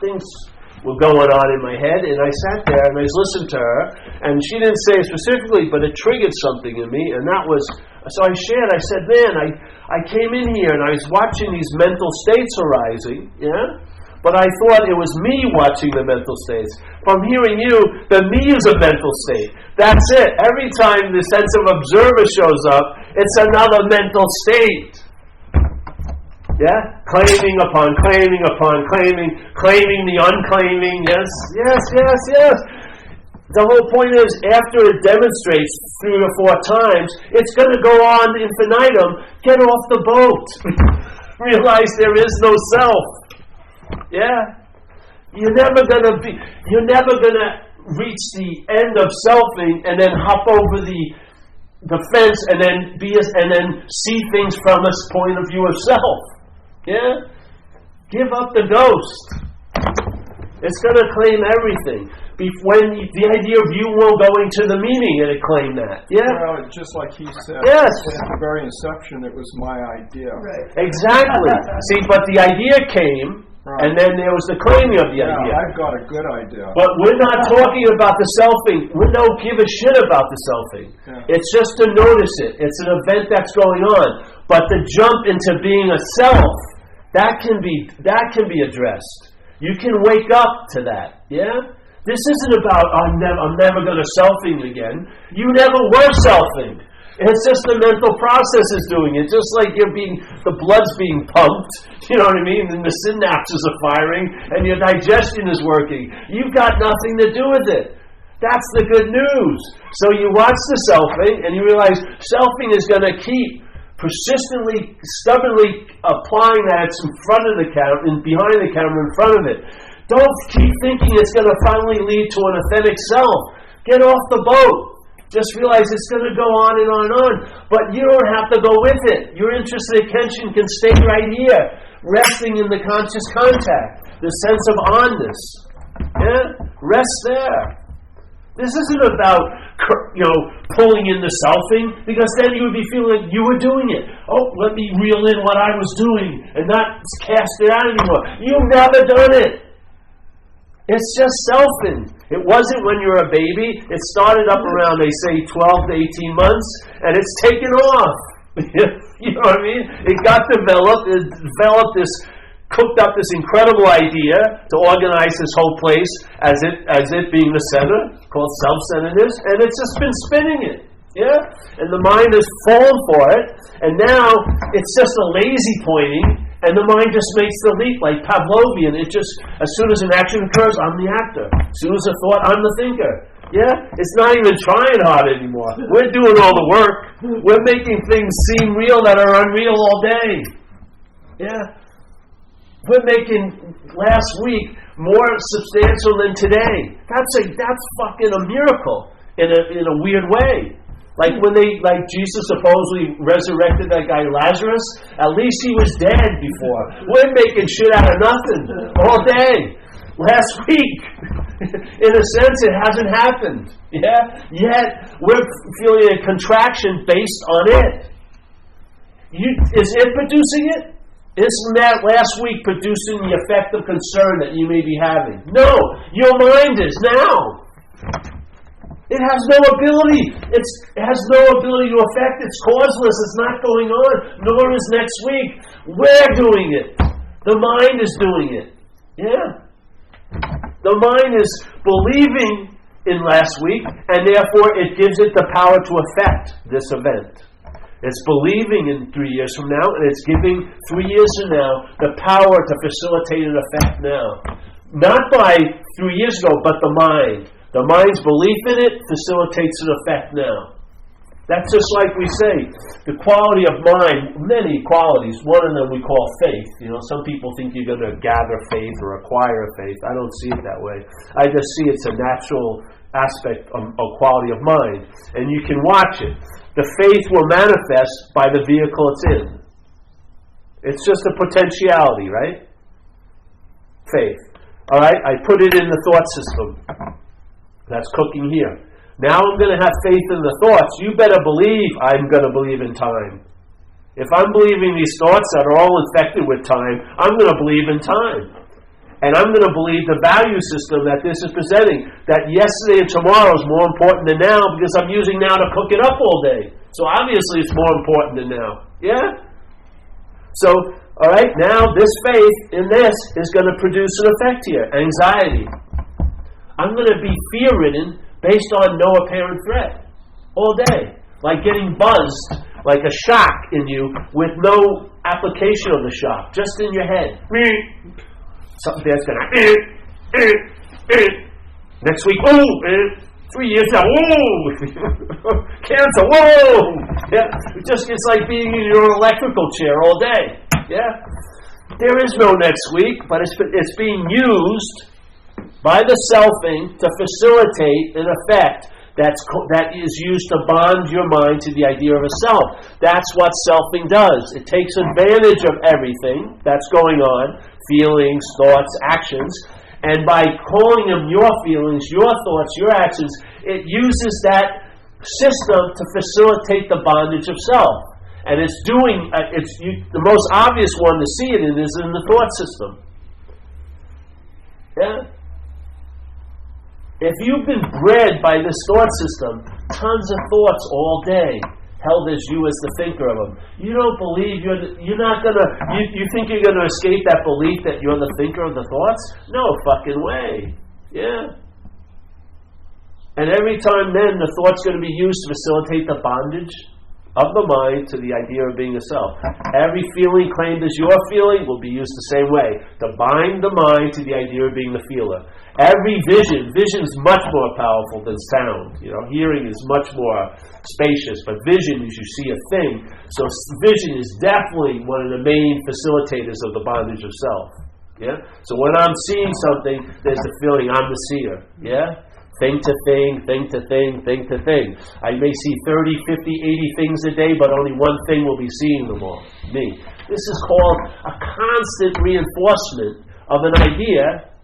things were going on in my head, and I sat there and I listened to her, and she didn't say it specifically, but it triggered something in me, and that was, so I shared. I said, man, I came in here and I was watching these mental states arising, but I thought it was me watching the mental states. From hearing you, the me is a mental state. That's it. Every time the sense of observer shows up, it's another mental state. Yeah? Claiming upon claiming upon claiming the unclaiming. Yes. The whole point is, after it demonstrates 3 or 4 times, it's going to go on infinitum. Get off the boat. Realize there is no self. Yeah, you're never gonna reach the end of selfing and then hop over the fence and then see things from a point of view of self. Yeah, give up the ghost. It's gonna claim everything. When the idea of you will going to the meaning, and it claimed that. Yeah. Well, just like he said. Yes. At the very inception, it was my idea. Right. Exactly. See, but the idea came. Right. And then there was the claiming of the idea. I've got a good idea. But we're not talking about the selfing. We don't give a shit about the selfing. Yeah. It's just to notice it. It's an event that's going on. But the jump into being a self, that can be addressed. You can wake up to that. Yeah? This isn't about I'm never going to selfing again. You never were selfing. It's just the mental process is doing it. Just like the blood's being pumped, you know what I mean? And the synapses are firing, and your digestion is working. You've got nothing to do with it. That's the good news. So you watch the selfing, and you realize selfing is going to keep persistently, stubbornly applying that it's in front of the camera, and behind the camera, in front of it. Don't keep thinking it's going to finally lead to an authentic self. Get off the boat. Just realize it's going to go on and on and on. But you don't have to go with it. Your interest and attention can stay right here, resting in the conscious contact, the sense of onness. Yeah? Rest there. This isn't about, pulling in the selfing, because then you would be feeling like you were doing it. Let me reel in what I was doing and not cast it out anymore. You've never done it. It's just selfing. It wasn't when you were a baby. It started up around, they say, 12 to 18 months, and it's taken off. You know what I mean? It got developed. It developed cooked up this incredible idea to organize this whole place as it being the center, called self-centeredness, and it's just been spinning it. Yeah? And the mind has fallen for it, and now it's just a lazy pointing. And the mind just makes the leap like Pavlovian. It just, as soon as an action occurs, I'm the actor. As soon as a thought, I'm the thinker. Yeah? It's not even trying hard anymore. We're doing all the work. We're making things seem real that are unreal all day. Yeah? We're making last week more substantial than today. That's fucking a miracle in a weird way. Like when Jesus supposedly resurrected that guy Lazarus, at least he was dead before. We're making shit out of nothing all day. Last week, in a sense, it hasn't happened. Yeah? Yet, we're feeling a contraction based on it. Is it producing it? Isn't that last week producing the effect of concern that you may be having? No, your mind is now. It has no ability. It has no ability to affect. It's causeless. It's not going on. Nor is next week. We're doing it. The mind is doing it. Yeah. The mind is believing in last week, and therefore it gives it the power to affect this event. It's believing in 3 years from now, and it's giving 3 years from now the power to facilitate an effect now. Not by 3 years ago, but the mind. The mind's belief in it facilitates an effect now. That's just like we say, the quality of mind, many qualities. One of them we call faith. Some people think you're going to gather faith or acquire faith. I don't see it that way. I just see it's a natural aspect of quality of mind. And you can watch it. The faith will manifest by the vehicle it's in. It's just a potentiality, right? Faith. All right? I put it in the thought system. That's cooking here. Now I'm going to have faith in the thoughts. You better believe I'm going to believe in time. If I'm believing these thoughts that are all infected with time, I'm going to believe in time. And I'm going to believe the value system that this is presenting, that yesterday and tomorrow is more important than now because I'm using now to cook it up all day. So obviously it's more important than now. Yeah? So, all right, now this faith in this is going to produce an effect here. Anxiety. I'm going to be fear-ridden based on no apparent threat all day. Like getting buzzed, like a shock in you with no application of the shock, just in your head. Something that's going to... Next week, 3 years now, cancer, Yeah, it's like being in your electrical chair all day. Yeah, there is no next week, but it's being used by the selfing to facilitate an effect that is used to bond your mind to the idea of a self. That's what selfing does. It takes advantage of everything that's going on, feelings, thoughts, actions, and by calling them your feelings, your thoughts, your actions, it uses that system to facilitate the bondage of self. And it's doing, the most obvious one to see it in is in the thought system. Yeah? If you've been bred by this thought system, tons of thoughts all day, held as you as the thinker of them. You don't believe you're not going to, you think you're going to escape that belief that you're the thinker of the thoughts? No fucking way. Yeah. And every time then, the thought's going to be used to facilitate the bondage of the mind to the idea of being a self. Every feeling claimed as your feeling will be used the same way, to bind the mind to the idea of being the feeler. Every vision is much more powerful than sound. Hearing is much more spacious, but vision is you see a thing. So vision is definitely one of the main facilitators of the bondage of self. Yeah. So when I'm seeing something, there's a feeling I'm the seer. Yeah. Thing to thing, thing to thing, thing to thing. I may see 30, 50, 80 things a day, but only one thing will be seeing them all. Me. This is called a constant reinforcement of an idea.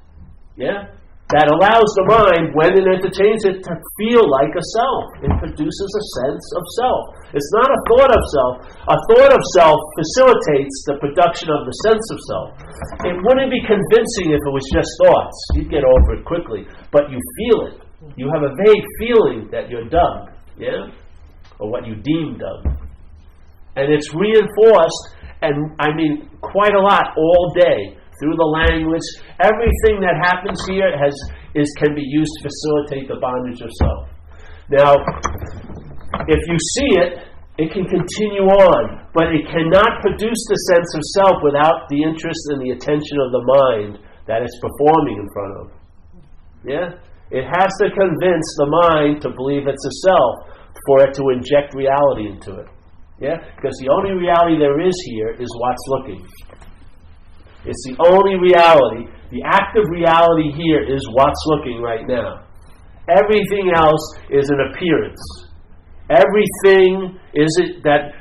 Yeah. That allows the mind, when it entertains it, to feel like a self. It produces a sense of self. It's not a thought of self. A thought of self facilitates the production of the sense of self. It wouldn't be convincing if it was just thoughts. You'd get over it quickly. But you feel it. You have a vague feeling that you're dumb. Yeah? Or what you deem dumb. And it's reinforced, and I mean quite a lot all day. Through the language, everything that happens here can be used to facilitate the bondage of self. Now, if you see it, it can continue on, but it cannot produce the sense of self without the interest and the attention of the mind that it's performing in front of. Yeah? It has to convince the mind to believe it's a self for it to inject reality into it. Yeah? Because the only reality there is here is what's looking. It's the only reality. The active reality here is what's looking right now. Everything else is an appearance. Everything that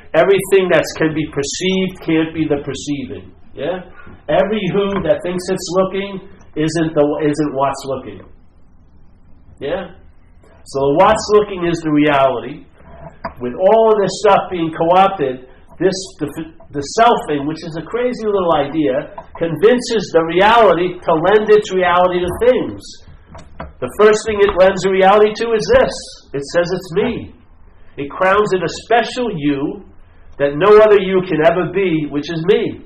can be perceived can't be the perceiving. Yeah? Every who that thinks it's looking isn't what's looking. Yeah? So what's looking is the reality. With all of this stuff being co-opted, the selfing, which is a crazy little idea, convinces the reality to lend its reality to things. The first thing it lends a reality to is this. It says it's me. It crowns it a special you that no other you can ever be, which is me.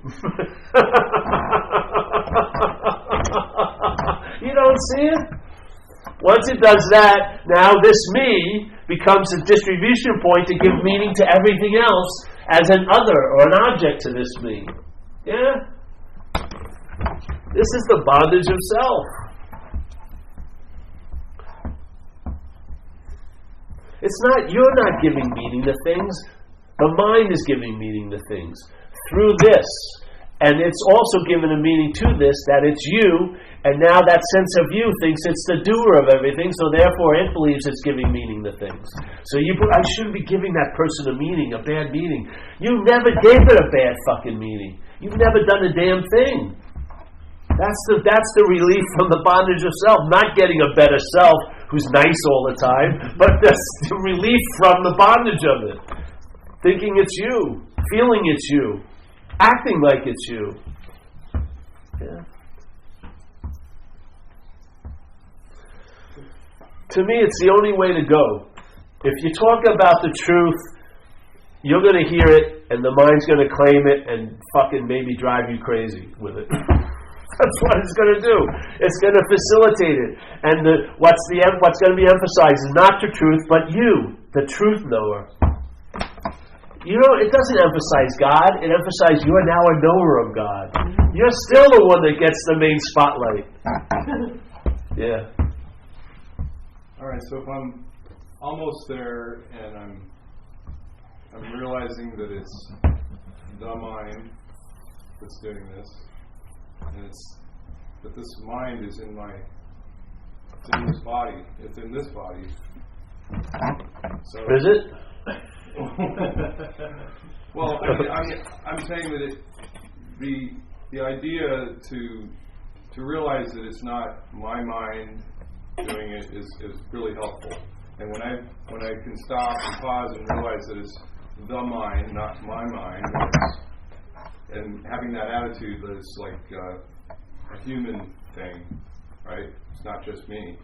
You don't see it? Once it does that, now this me becomes a distribution point to give meaning to everything else as an other or an object to this me. Yeah? This is the bondage of self. It's not, you're not giving meaning to things. The mind is giving meaning to things through this. And it's also given a meaning to this, that it's you, and now that sense of you thinks it's the doer of everything, so therefore it believes it's giving meaning to things. So I shouldn't be giving that person a meaning, a bad meaning. You never gave it a bad fucking meaning. You've never done a damn thing. That's the relief from the bondage of self. Not getting a better self who's nice all the time, but that's the relief from the bondage of it. Thinking it's you, feeling it's you, acting like it's you. Yeah. To me, it's the only way to go. If you talk about the truth, you're going to hear it, and the mind's going to claim it, and fucking maybe drive you crazy with it. That's what it's going to do. It's going to facilitate it. And what's going to be emphasized is not the truth, but you, the truth knower. You know, it doesn't emphasize God. It emphasizes you are now a knower of God. You're still the one that gets the main spotlight. Yeah. All right, so if I'm almost there and I'm realizing that it's the mind that's doing this, and that this mind is in this body. It's in this body. So is it? Well, I'm saying that the idea to realize that it's not my mind doing it is really helpful. And when I can stop and pause and realize that it's the mind, not my mind, and having that attitude that it's like a human thing, right? It's not just me.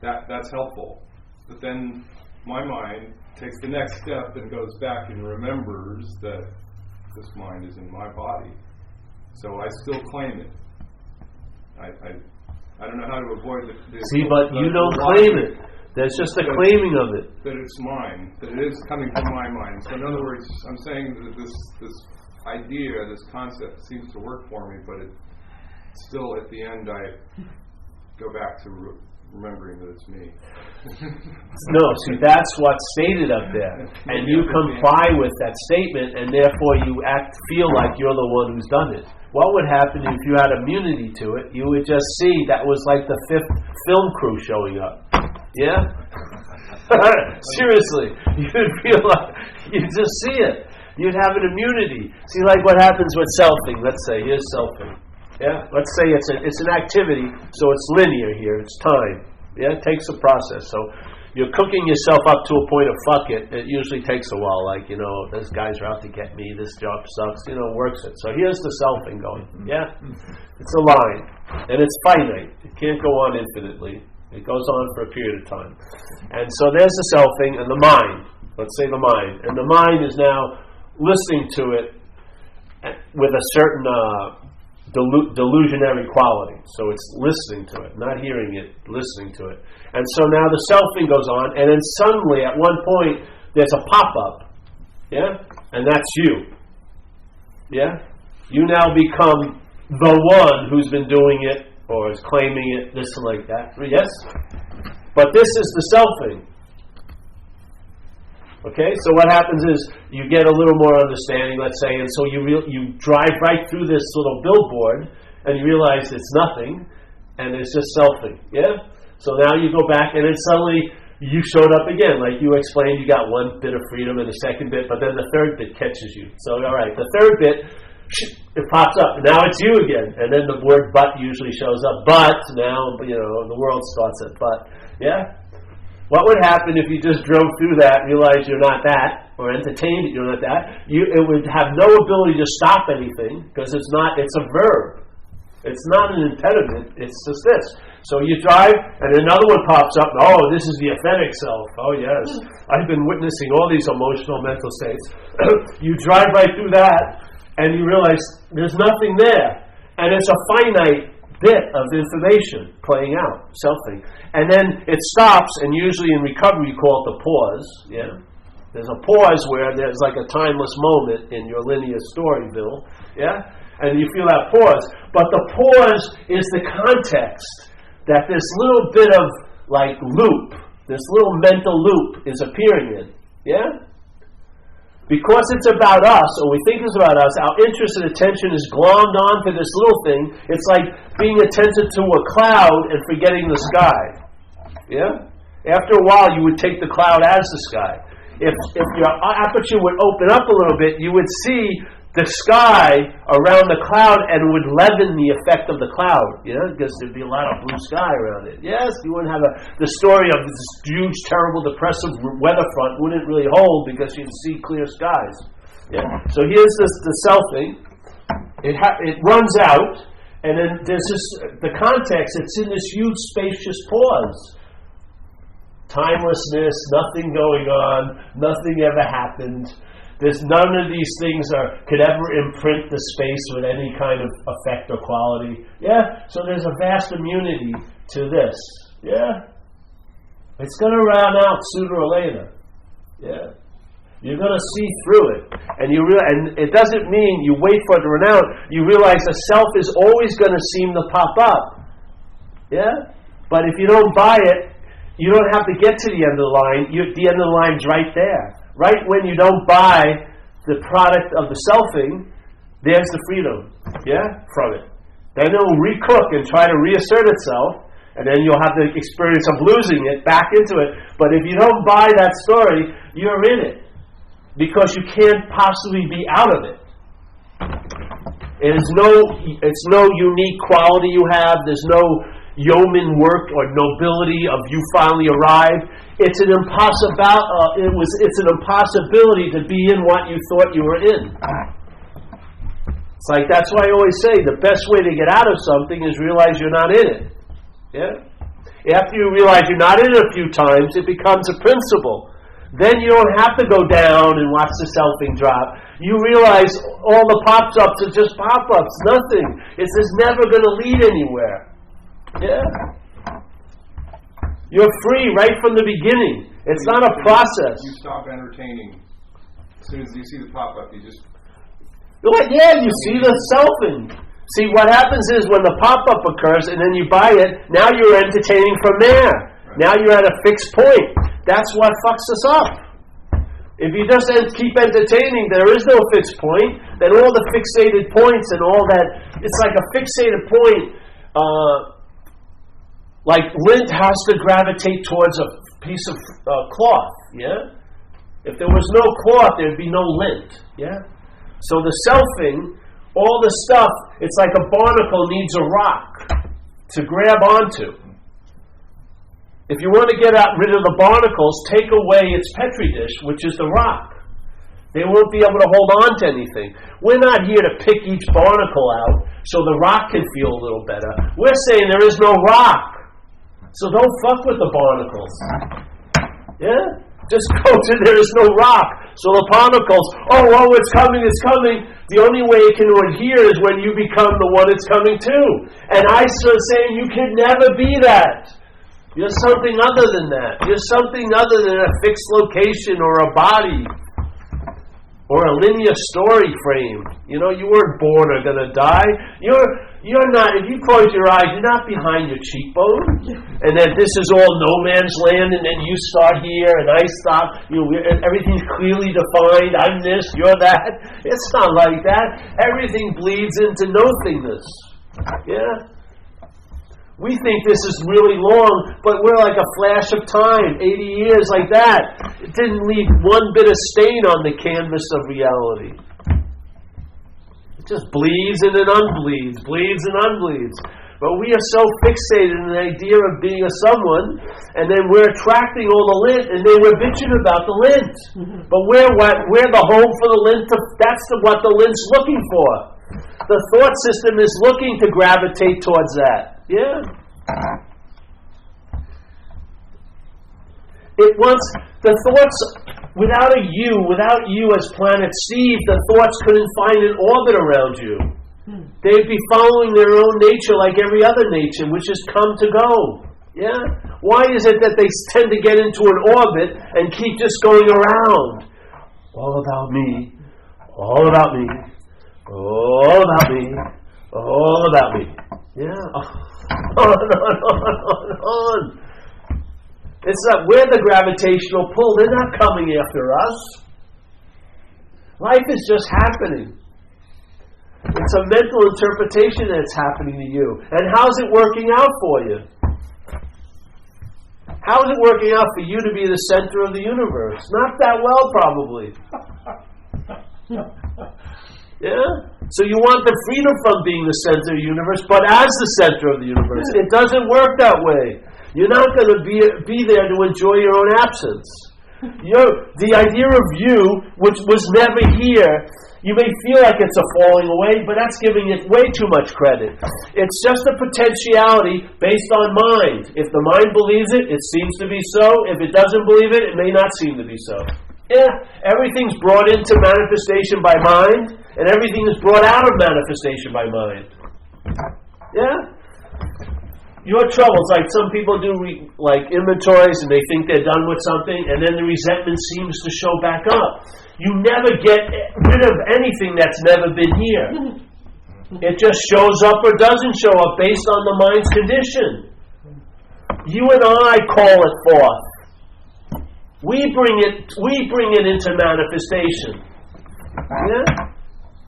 That's helpful. But then my mind takes the next step and goes back and remembers that this mind is in my body. So I still claim it. I don't know how to avoid the See, but you don't claim it. There's just a claiming of it. That it's mine. That it is coming from my mind. So in other words, I'm saying that this idea, this concept seems to work for me, but it still at the end I go back to remembering that it's me. No, see, that's what's stated up there. And you comply with that statement, and therefore you feel like you're the one who's done it. What would happen if you had immunity to it? You would just see that was like the 5th film crew showing up. Yeah? Seriously. You'd feel like, you'd just see it. You'd have an immunity. See, like what happens with selfing. Let's say, here's selfing. Yeah? Let's say it's an activity, so it's linear here. It's time. Yeah? It takes a process. So you're cooking yourself up to a point of fuck it. It usually takes a while. Like, those guys are out to get me. This job sucks. Works it. So here's the selfing going. Yeah? It's a line. And it's finite. It can't go on infinitely. It goes on for a period of time. And so there's the selfing and the mind. Let's say the mind. And the mind is now listening to it with a certain delusionary quality. So it's listening to it, not hearing it, listening to it. And so now the selfing goes on, and then suddenly at one point there's a pop-up. Yeah? And that's you. Yeah? You now become the one who's been doing it or is claiming it, this and like that. Yes? But this is the selfing. Okay, so what happens is you get a little more understanding, let's say, and so you drive right through this little billboard and you realize it's nothing and it's just selfing. Yeah? So now you go back and then suddenly you showed up again. Like you explained, you got one bit of freedom and a second bit, but then the third bit catches you. So, all right, the third bit, it pops up. Now it's you again. And then the word but usually shows up. But now, the world starts at but. Yeah? What would happen if you just drove through that and realized you're not that, or entertained that you're not that? It would have no ability to stop anything, because it's a verb. It's not an impediment, it's just this. So you drive, and another one pops up. Oh, this is the authentic self. Oh, yes. I've been witnessing all these emotional mental states. You drive right through that, and you realize there's nothing there. And it's a finite bit of information playing out, selfing. And then it stops, and usually in recovery you call it the pause. Yeah, there's a pause where there's like a timeless moment in your linear story, Bill. Yeah, and you feel that pause. But the pause is the context that this little bit of like loop, this little mental loop is appearing in. Yeah? Because it's about us, or we think it's about us, our interest and attention is glommed onto this little thing. It's like being attentive to a cloud and forgetting the sky. Yeah? After a while, you would take the cloud as the sky. If your aperture would open up a little bit, you would see the sky around the cloud and would leaven the effect of the cloud, because there'd be a lot of blue sky around it. Yes, you wouldn't have the story of this huge, terrible, depressive weather front wouldn't really hold because you'd see clear skies. Yeah. So here's the selfing. It runs out, and then there's the context. It's in this huge, spacious pause. Timelessness, nothing going on, nothing ever happened. There's none of these things could ever imprint the space with any kind of effect or quality. Yeah? So there's a vast immunity to this. Yeah? It's going to run out sooner or later. Yeah? You're going to see through it. And it doesn't mean you wait for it to run out. You realize the self is always going to seem to pop up. Yeah? But if you don't buy it, you don't have to get to the end of the line. The end of the line's right there. Right when you don't buy the product of the selfing, there's the freedom, from it. Then it'll recook and try to reassert itself, and then you'll have the experience of losing it back into it. But if you don't buy that story, you're in it, because you can't possibly be out of it. It's no unique quality you have. There's no yeoman work or nobility of you finally arrived. It's an impossibility to be in what you thought you were in. It's like, that's why I always say the best way to get out of something is realize you're not in it. Yeah? After you realize you're not in it a few times, it becomes a principle. Then you don't have to go down and watch the selfing drop. You realize all the pop-ups are just pop-ups, nothing. It's just never going to lead anywhere. Yeah? You're free right from the beginning. It's not a process. You stop entertaining. As soon as you see the pop-up, you just... you see the selfing. See, what happens is when the pop-up occurs and then you buy it, now you're entertaining from there. Right. Now you're at a fixed point. That's what fucks us up. If you just keep entertaining, there is no fixed point. Then all the fixated points and all that, it's like a fixated point. Like lint has to gravitate towards a piece of cloth, yeah? If there was no cloth, there'd be no lint, yeah? So the selfing, all the stuff, it's like a barnacle needs a rock to grab onto. If you want to get rid of the barnacles, take away its petri dish, which is the rock. They won't be able to hold on to anything. We're not here to pick each barnacle out so the rock can feel a little better. We're saying there is no rock. So don't fuck with the barnacles. Yeah? Just go to there is no rock. So the barnacles, it's coming, it's coming. The only way it can adhere is when you become the one it's coming to. And I start saying you can never be that. You're something other than that. You're something other than a fixed location or a body. Or a linear story frame. You weren't born or going to die. You're not, if you close your eyes, you're not behind your cheekbone. And then this is all no man's land, and then you start here, and I stop. Everything's clearly defined. I'm this, you're that. It's not like that. Everything bleeds into nothingness. Yeah? We think this is really long, but we're like a flash of time, 80 years like that. It didn't leave one bit of stain on the canvas of reality. It just bleeds and then unbleeds, bleeds and unbleeds. But we are so fixated in the idea of being a someone, and then we're attracting all the lint, and then we're bitching about the lint. But we're the home for the lint. That's what the lint's looking for. The thought system is looking to gravitate towards that. Yeah. It wants the thoughts without you as planet Steve, the thoughts couldn't find an orbit around you. They'd be following their own nature like every other nature, which is come to go. Yeah? Why is it that they tend to get into an orbit and keep just going around? All about me, all about me, all about me, all about me. Yeah? On and on, on, on, on. It's not, we're the gravitational pull. They're not coming after us. Life is just happening. It's a mental interpretation that's happening to you. And how's it working out for you? How is it working out for you to be the center of the universe? Not that well, probably. Yeah? So you want the freedom from being the center of the universe, but as the center of the universe. It doesn't work that way. You're not going to be there to enjoy your own absence. The idea of you, which was never here, you may feel like it's a falling away, but that's giving it way too much credit. It's just a potentiality based on mind. If the mind believes it, it seems to be so. If it doesn't believe it, it may not seem to be so. Yeah, everything's brought into manifestation by mind, and everything is brought out of manifestation by mind. Yeah? Your troubles, like some people do like inventories and they think they're done with something, and then the resentment seems to show back up. You never get rid of anything that's never been here. It just shows up or doesn't show up based on the mind's condition. You and I call it forth. We bring it into manifestation. Yeah?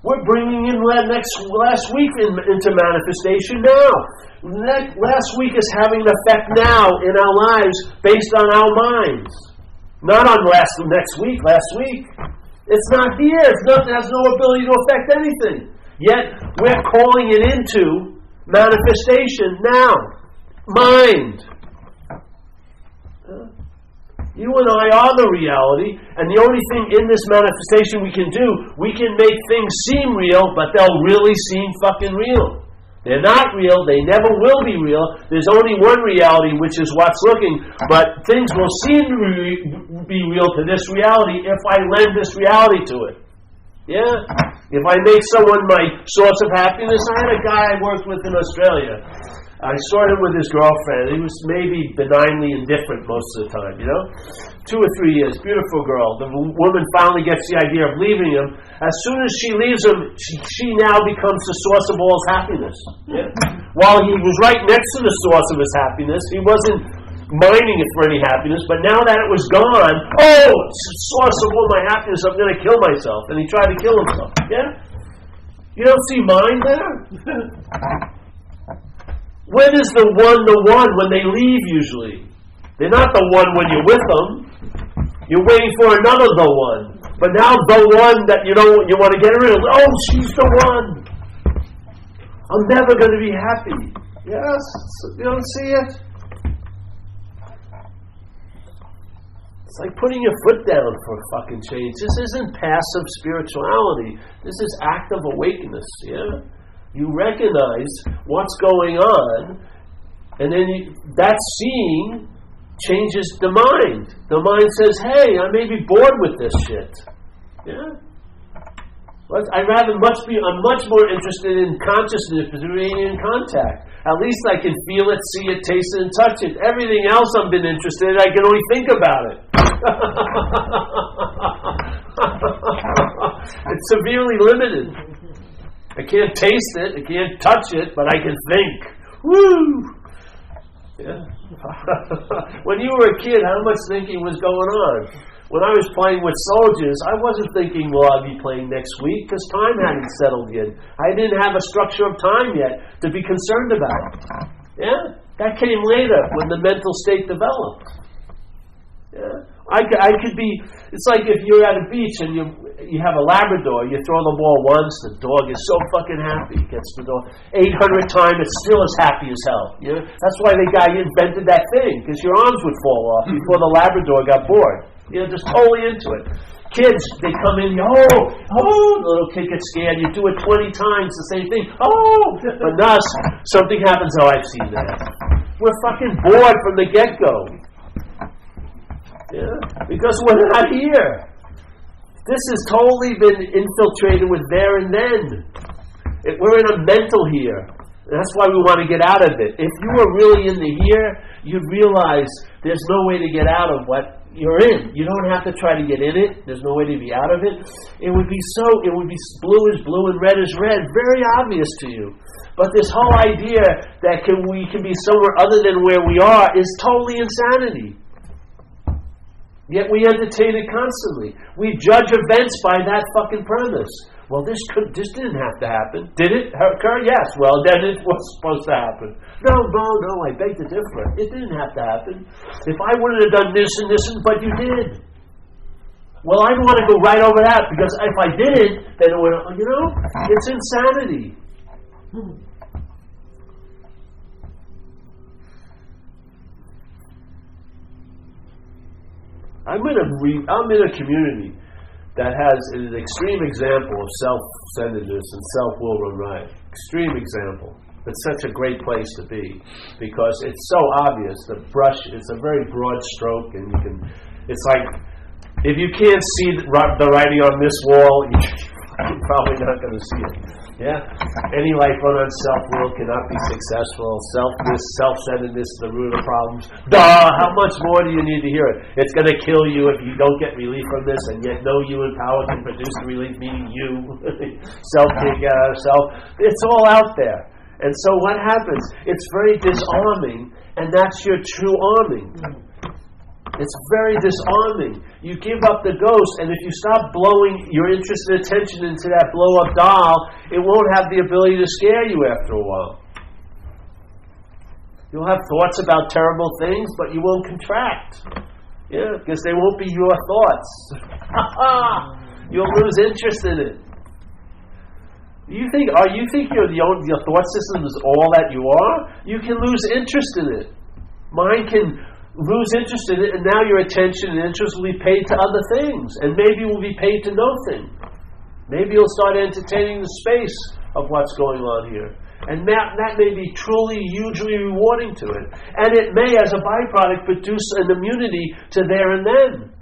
We're bringing in last week into manifestation now. Last week is having an effect now in our lives based on our minds. Not on next week, last week. It's not here. It has no ability to affect anything. Yet, we're calling it into manifestation now. Mind. You and I are the reality, and the only thing in this manifestation we can do, we can make things seem real, but they'll really seem fucking real. They're not real, they never will be real. There's only one reality, which is what's looking, but things will seem to be real to this reality if I lend this reality to it. Yeah? If I make someone my source of happiness, I had a guy I worked with in Australia. I saw him with his girlfriend. He was maybe benignly indifferent most of the time, 2 or 3 years. Beautiful girl. The woman finally gets the idea of leaving him. As soon as she leaves him, she now becomes the source of all his happiness. Yeah? While he was right next to the source of his happiness, he wasn't mining it for any happiness, but now that it was gone, it's the source of all my happiness, I'm going to kill myself. And he tried to kill himself. Yeah? You don't see mind there? When is the one when they leave usually? They're not the one when you're with them. You're waiting for another the one. But now the one that you want to get rid of, she's the one. I'm never going to be happy. Yes? You don't see it? It's like putting your foot down for a fucking change. This isn't passive spirituality. This is active awakeness, yeah? You recognize what's going on, and then that seeing changes the mind. The mind says, hey, I may be bored with this shit. Yeah? I'm much more interested in consciousness remaining in contact. At least I can feel it, see it, taste it, and touch it. Everything else I've been interested in, I can only think about it. It's severely limited. I can't taste it, I can't touch it, but I can think. Woo! Yeah. When you were a kid, how much thinking was going on? When I was playing with soldiers, I wasn't thinking, will I be playing next week? Because time hadn't settled yet. I didn't have a structure of time yet to be concerned about. Yeah? That came later when the mental state developed. Yeah? I could be, it's like if you're at a beach and you have a Labrador, you throw the ball once, the dog is so fucking happy, gets the dog 800 times, it's still as happy as hell. You know? That's why the guy invented that thing, because your arms would fall off before the Labrador got bored. Just totally into it. Kids, they come in, the little kid gets scared, you do it 20 times, the same thing, but us, something happens, I've seen that. We're fucking bored from the get-go. Yeah, because we're not here. This has totally been infiltrated with there and then. We're in a mental here. And that's why we want to get out of it. If you were really in the here, you'd realize there's no way to get out of what you're in. You don't have to try to get in it. There's no way to be out of it. It would be blue is blue and red is red. Very obvious to you. But this whole idea that we can be somewhere other than where we are is totally insanity. Yet we entertain it constantly. We judge events by that fucking premise. Well, this didn't have to happen. Did it occur? Yes. Well, then it was supposed to happen. No, I beg to differ. It didn't have to happen. If I wouldn't have done this and this, but you did. Well, I want to go right over that, because if I didn't, then it would, it's insanity. I'm in a community that has an extreme example of self-centeredness and self-will run riot. Extreme example. It's such a great place to be because it's so obvious. The brush is a very broad stroke, and it's like, if you can't see the writing on this wall, you're probably not going to see it. Yeah? Any life run on self-will cannot be successful. Self-centeredness is the root of problems. Duh! How much more do you need to hear it? It's going to kill you if you don't get relief from this, and yet no human power can produce the relief, meaning you. Self can't get out of self. It's all out there. And so what happens? It's very disarming, and that's your true arming. It's very disarming. You give up the ghost, and if you stop blowing your interest and attention into that blow-up doll, it won't have the ability to scare you after a while. You'll have thoughts about terrible things, but you won't contract. Yeah, because they won't be your thoughts. You'll lose interest in it. You think your thought system is all that you are? You can lose interest in it. Mine can lose interest in it, and now your attention and interest will be paid to other things, and maybe will be paid to nothing. Maybe you'll start entertaining the space of what's going on here, and that may be truly, hugely rewarding to it, and it may, as a byproduct, produce an immunity to there and then.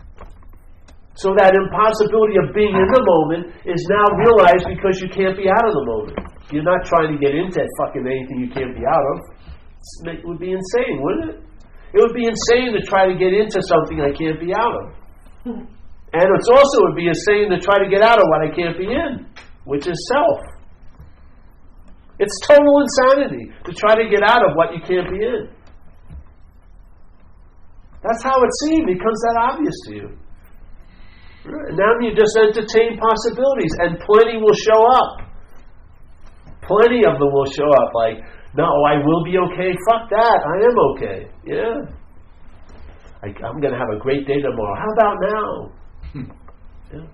So that impossibility of being in the moment is now realized because you can't be out of the moment. You're not trying to get into fucking anything you can't be out of. It would be insane, wouldn't it? It would be insane to try to get into something I can't be out of. And it also would be insane to try to get out of what I can't be in, which is self. It's total insanity to try to get out of what you can't be in. That's how it seems. It becomes that obvious to you. And now you just entertain possibilities, and plenty will show up. Plenty of them will show up, like, no, I will be okay. Fuck that. I am okay. Yeah. I'm going to have a great day tomorrow. How about now? Yeah.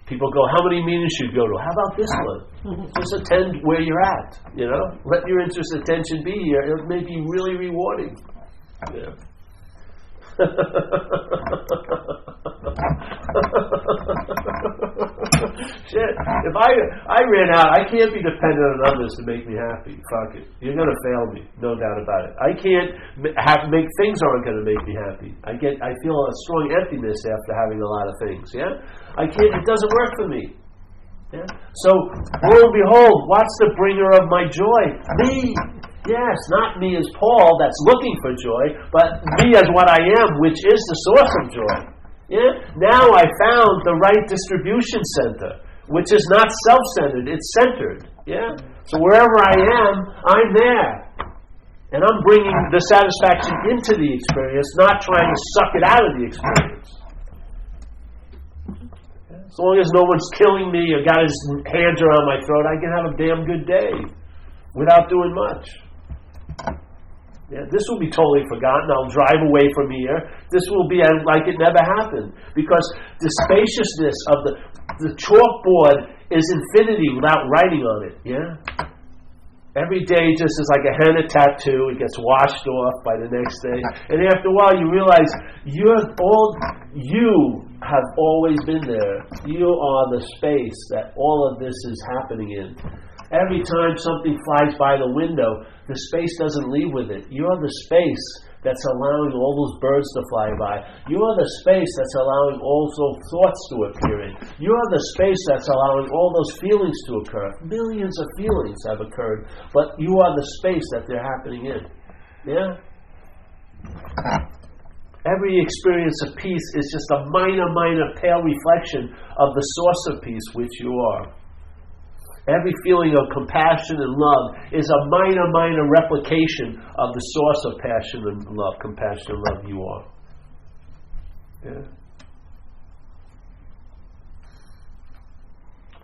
People go, how many meetings should you go to? How about this one? Just attend where you're at. Let your interest and attention be here. It may be really rewarding. Yeah. Shit. If I ran out, I can't be dependent on others to make me happy. Fuck it. You're going to fail me. No doubt about it. I can't make things aren't going to make me happy. I feel a strong emptiness after having a lot of things. Yeah? It doesn't work for me. Yeah? So, lo and behold, what's the bringer of my joy? Me. Yes, not me as Paul that's looking for joy, but me as what I am, which is the source of joy. Yeah? Now I found the right distribution center, which is not self-centered, it's centered. Yeah? So wherever I am, I'm there. And I'm bringing the satisfaction into the experience, not trying to suck it out of the experience. As long as no one's killing me or got his hands around my throat, I can have a damn good day without doing much. Yeah, this will be totally forgotten. I'll drive away from here. This will be like it never happened. Because the spaciousness of the chalkboard is infinity without writing on it. Yeah? Every day just is like a henna tattoo. It gets washed off by the next day. And after a while you realize you have always been there. You are the space that all of this is happening in. Every time something flies by the window, the space doesn't leave with it. You're the space that's allowing all those birds to fly by. You're the space that's allowing all those thoughts to appear in. You're the space that's allowing all those feelings to occur. Millions of feelings have occurred, but you are the space that they're happening in. Yeah? Every experience of peace is just a minor, pale reflection of the source of peace, which you are. Every feeling of compassion and love is a minor replication of the source of passion and love, compassion and love you are. Yeah.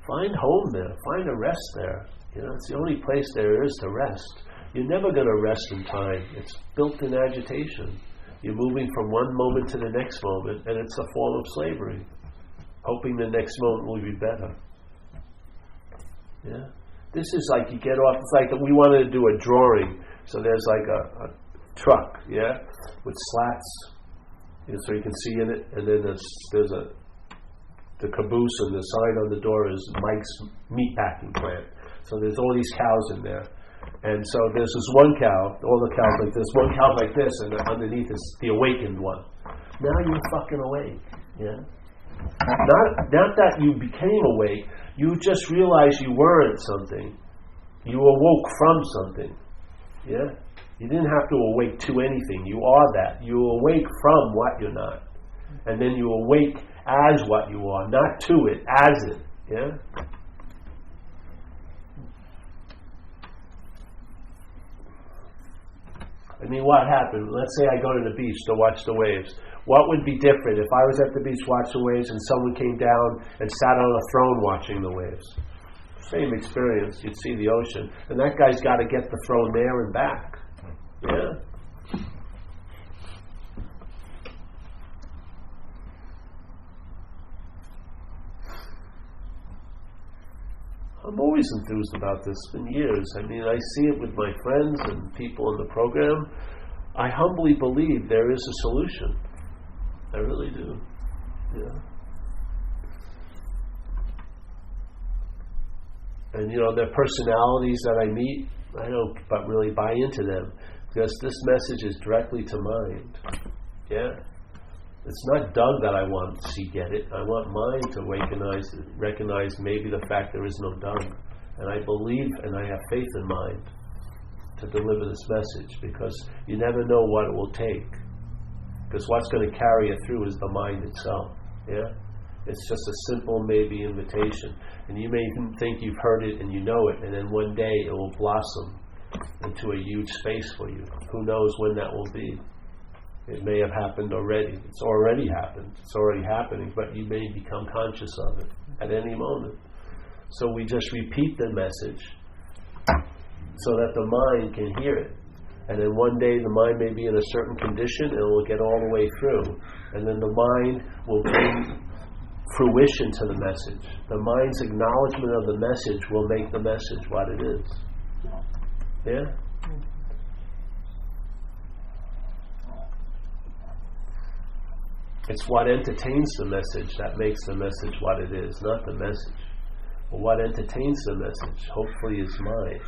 Find home there. Find a rest there. You know, it's the only place there is to rest. You're never going to rest in time. It's built in agitation. You're moving from one moment to the next moment, and it's a form of slavery, hoping the next moment will be better. Yeah, this is like you get off. It's like we wanted to do a drawing, so there's like a truck, yeah, with slats, you know, so you can see in it, and then there's the caboose, and the sign on the door is Mike's Meatpacking Plant. So there's all these cows in there, and so there's this one cow, all the cows like this, one cow like this, and underneath is the awakened one. Now you're fucking awake, yeah. Not that you became awake. You just realized you weren't something. You awoke from something. Yeah? You didn't have to awake to anything. You are that. You awake from what you're not. And then you awake as what you are, not to it, as it. Yeah? I mean, what happened? Let's say I go to the beach to watch the waves. What would be different if I was at the beach watching the waves and someone came down and sat on a throne watching the waves? Same experience. You'd see the ocean. And that guy's got to get the throne there and back. Yeah? I'm always enthused about this. It's been years. I mean, I see it with my friends and people in the program. I humbly believe there is a solution. I really do. Yeah. And, you know, their personalities that I meet, I don't but really buy into them. Because this message is directly to mind. Yeah? It's not Doug that I want to see get it. I want mind to recognize maybe the fact there is no Doug. And I believe and I have faith in mind to deliver this message, because you never know what it will take. Because what's going to carry it through is the mind itself. Yeah? It's just a simple maybe invitation. And you may think you've heard it and you know it, and then one day it will blossom into a huge space for you. Who knows when that will be? It may have happened already. It's already happened. It's already happening, but you may become conscious of it at any moment. So we just repeat the message so that the mind can hear it. And then one day the mind may be in a certain condition and it will get all the way through. And then the mind will bring fruition to the message. The mind's acknowledgement of the message will make the message what it is. Yeah? It's what entertains the message that makes the message what it is, not the message. But what entertains the message, hopefully, is mine.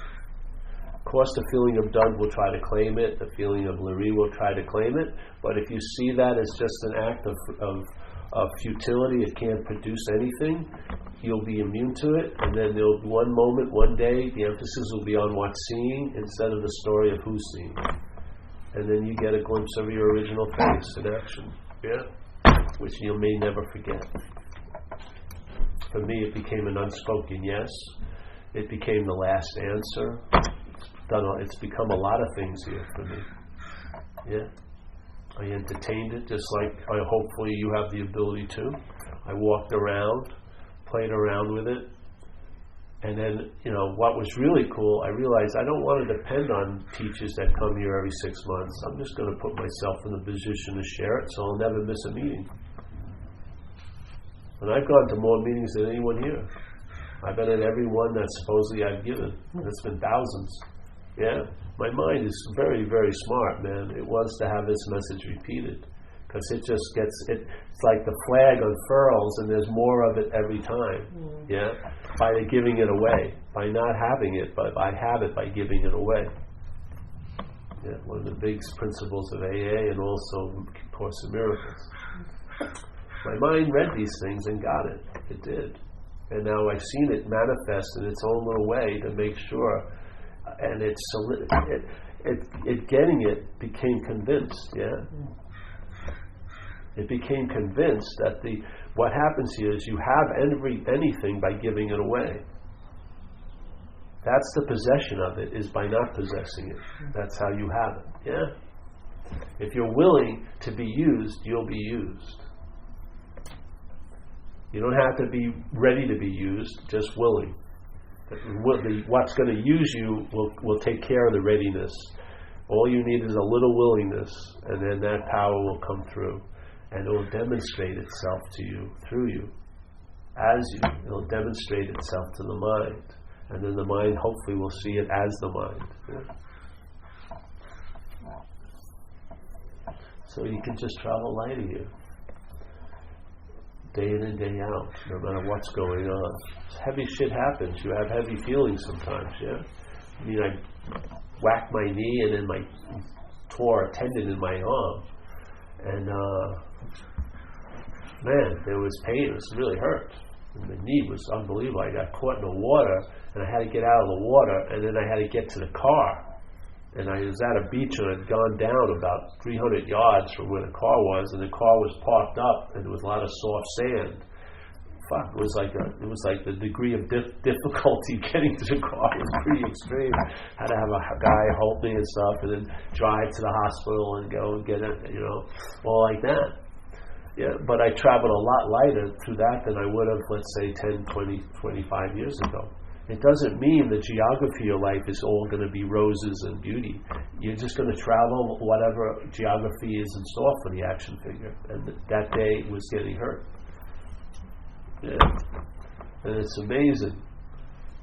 Of course, the feeling of Doug will try to claim it, the feeling of Larry will try to claim it, but if you see that as just an act of futility, it can't produce anything, you'll be immune to it, and then there'll be one moment, one day, the emphasis will be on what's seeing instead of the story of who's seeing. And then you get a glimpse of your original face in action. Yeah? Which you may never forget. For me, it became an unspoken yes. It became the last answer. It's become a lot of things here for me. Yeah? I entertained it just like hopefully you have the ability to. I walked around, played around with it, and then, you know, what was really cool, I realized I don't want to depend on teachers that come here every 6 months. I'm just going to put myself in the position to share it, so I'll never miss a meeting. And I've gone to more meetings than anyone here. I've been at every one that supposedly I've given. And it's been thousands. Yeah? My mind is very, very smart, man. It wants to have this message repeated. because it just it's like the flag unfurls and there's more of it every time. Yeah, by giving it away, by not having it, but I have it by giving it away. Yeah, one of the big principles of AA and also Course in Miracles. My mind read these things and got it. It did. And now I've seen it manifest in its own little way to make sure. And it getting it became convinced, yeah? It became convinced that what happens here is you have anything by giving it away. That's the possession of it, is by not possessing it. That's how you have it, yeah? If you're willing to be used, you'll be used. You don't have to be ready to be used, just willing. What's going to use you will take care of the readiness. All you need is a little willingness, and then that power will come through. And it will demonstrate itself to you, through you, as you. It will demonstrate itself to the mind. And then the mind hopefully will see it as the mind. Yeah? So you can just travel light here. Day in and day out, no matter what's going on. Heavy shit happens. You have heavy feelings sometimes, yeah? I mean, I whacked my knee and then tore a tendon in my arm. And, man, there was pain. It was really hurt. And the knee was unbelievable. I got caught in the water, and I had to get out of the water, and then I had to get to the car. And I was at a beach and I'd gone down about 300 yards from where the car was, and the car was parked up, and there was a lot of soft sand. Fuck, it was like the degree of difficulty getting to the car was pretty extreme. Had to have a guy hold me and stuff, and then drive to the hospital and go and get it, all like that. Yeah, but I traveled a lot lighter through that than I would have, let's say, 10, 20, 25 years ago. It doesn't mean the geography of life is all going to be roses and beauty. You're just going to travel whatever geography is in store for the action figure. And that day was getting hurt. Yeah. And it's amazing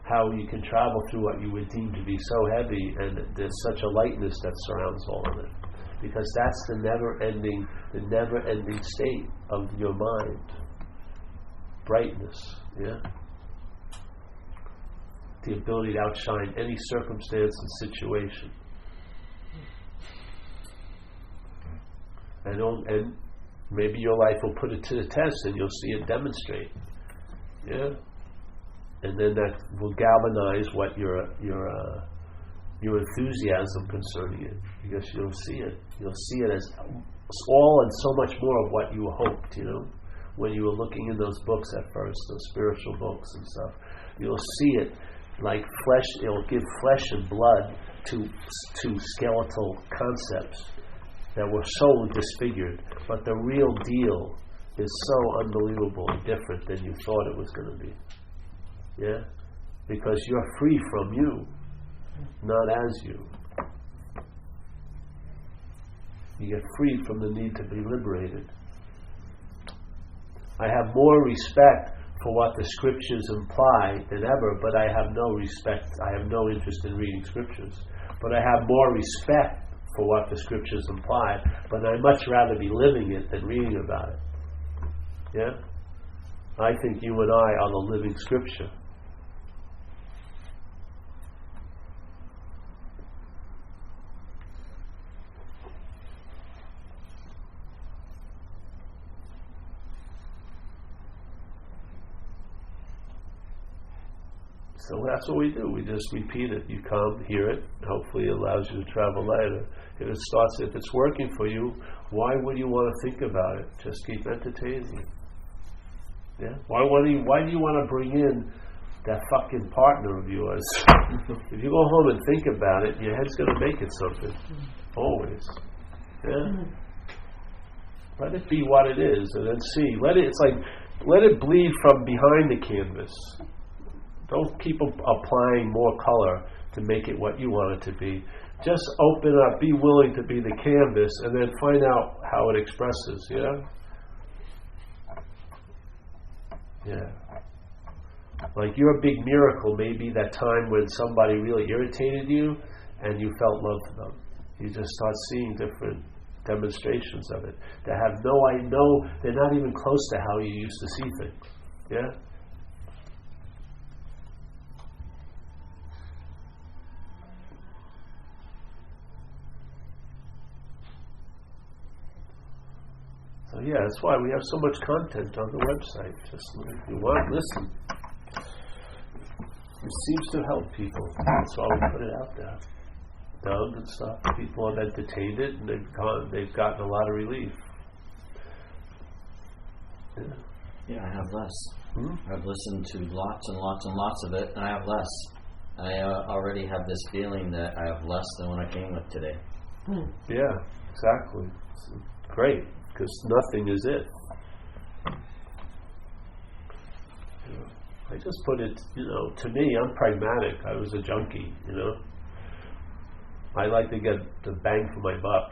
how you can travel through what you would deem to be so heavy, and there's such a lightness that surrounds all of it. Because that's the never-ending state of your mind. Brightness, yeah? The ability to outshine any circumstance and situation. And maybe your life will put it to the test and you'll see it demonstrate. Yeah? And then that will galvanize what your enthusiasm concerning it. Because you'll see it. You'll see it as all and so much more of what you hoped, when you were looking in those books at first, those spiritual books and stuff. You'll see it like flesh. It'll give flesh and blood to skeletal concepts that were so disfigured, but the real deal is so unbelievably different than you thought it was going to be. Yeah? Because you're free from you, not as you. You get freed from the need to be liberated. I have more respect for what the scriptures imply than ever, but I have no interest in reading scriptures. But I have more respect for what the scriptures imply, but I'd much rather be living it than reading about it. Yeah? I think you and I are the living scripture. So that's what we do. We just repeat it. You come, hear it. Hopefully it allows you to travel lighter. If it's working for you, why would you want to think about it? Just keep entertaining it. Yeah? Why do you want to bring in that fucking partner of yours? If you go home and think about it, your head's going to make it something. Always. Yeah? Let it be what it is, and then see. Let it bleed from behind the canvas. Don't keep applying more color to make it what you want it to be. Just open up, be willing to be the canvas, and then find out how it expresses, yeah? Yeah. Like your big miracle may be that time when somebody really irritated you and you felt love for them. You just start seeing different demonstrations of it. They have they're not even close to how you used to see things. Yeah? So yeah, that's why we have so much content on the website. Just if you want, listen. It seems to help people. That's why we put it out there. Down and stuff. People have entertained it, and they've gotten a lot of relief. Yeah. Yeah, I have less. I've listened to lots and lots and lots of it, and I have less. I already have this feeling that I have less than what I came with today. Yeah, exactly. It's great, because nothing is it. I just put it, to me, I'm pragmatic. I was a junkie, I like to get the bang for my buck.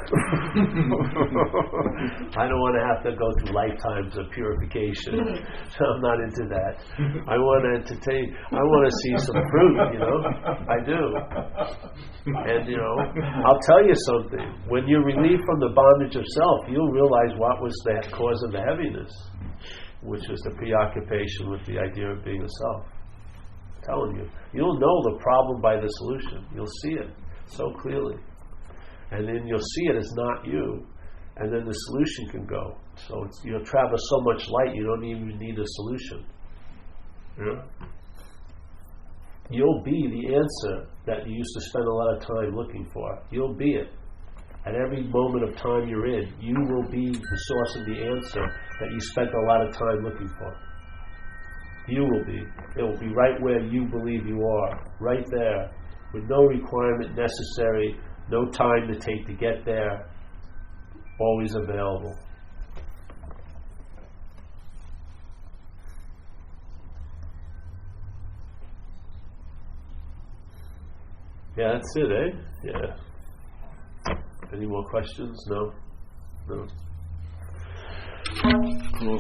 I don't want to have to go through lifetimes of purification. So I'm not into that. I want to entertain. I want to see some fruit, I do. And, I'll tell you something. When you're relieved from the bondage of self, you'll realize what was the cause of the heaviness, which was the preoccupation with the idea of being a self. I'm telling you. You'll know the problem by the solution. You'll see it so clearly. And then you'll see it as not you. And then the solution can go. So you'll travel so much light, you don't even need a solution. You'll be the answer that you used to spend a lot of time looking for. You'll be it. At every moment of time you're in, you will be the source of the answer that you spent a lot of time looking for. You will be. It will be right where you believe you are. Right there. With no requirement necessary, no time to take to get there, always available. Yeah, that's it, eh? Yeah. Any more questions? No? No? Cool.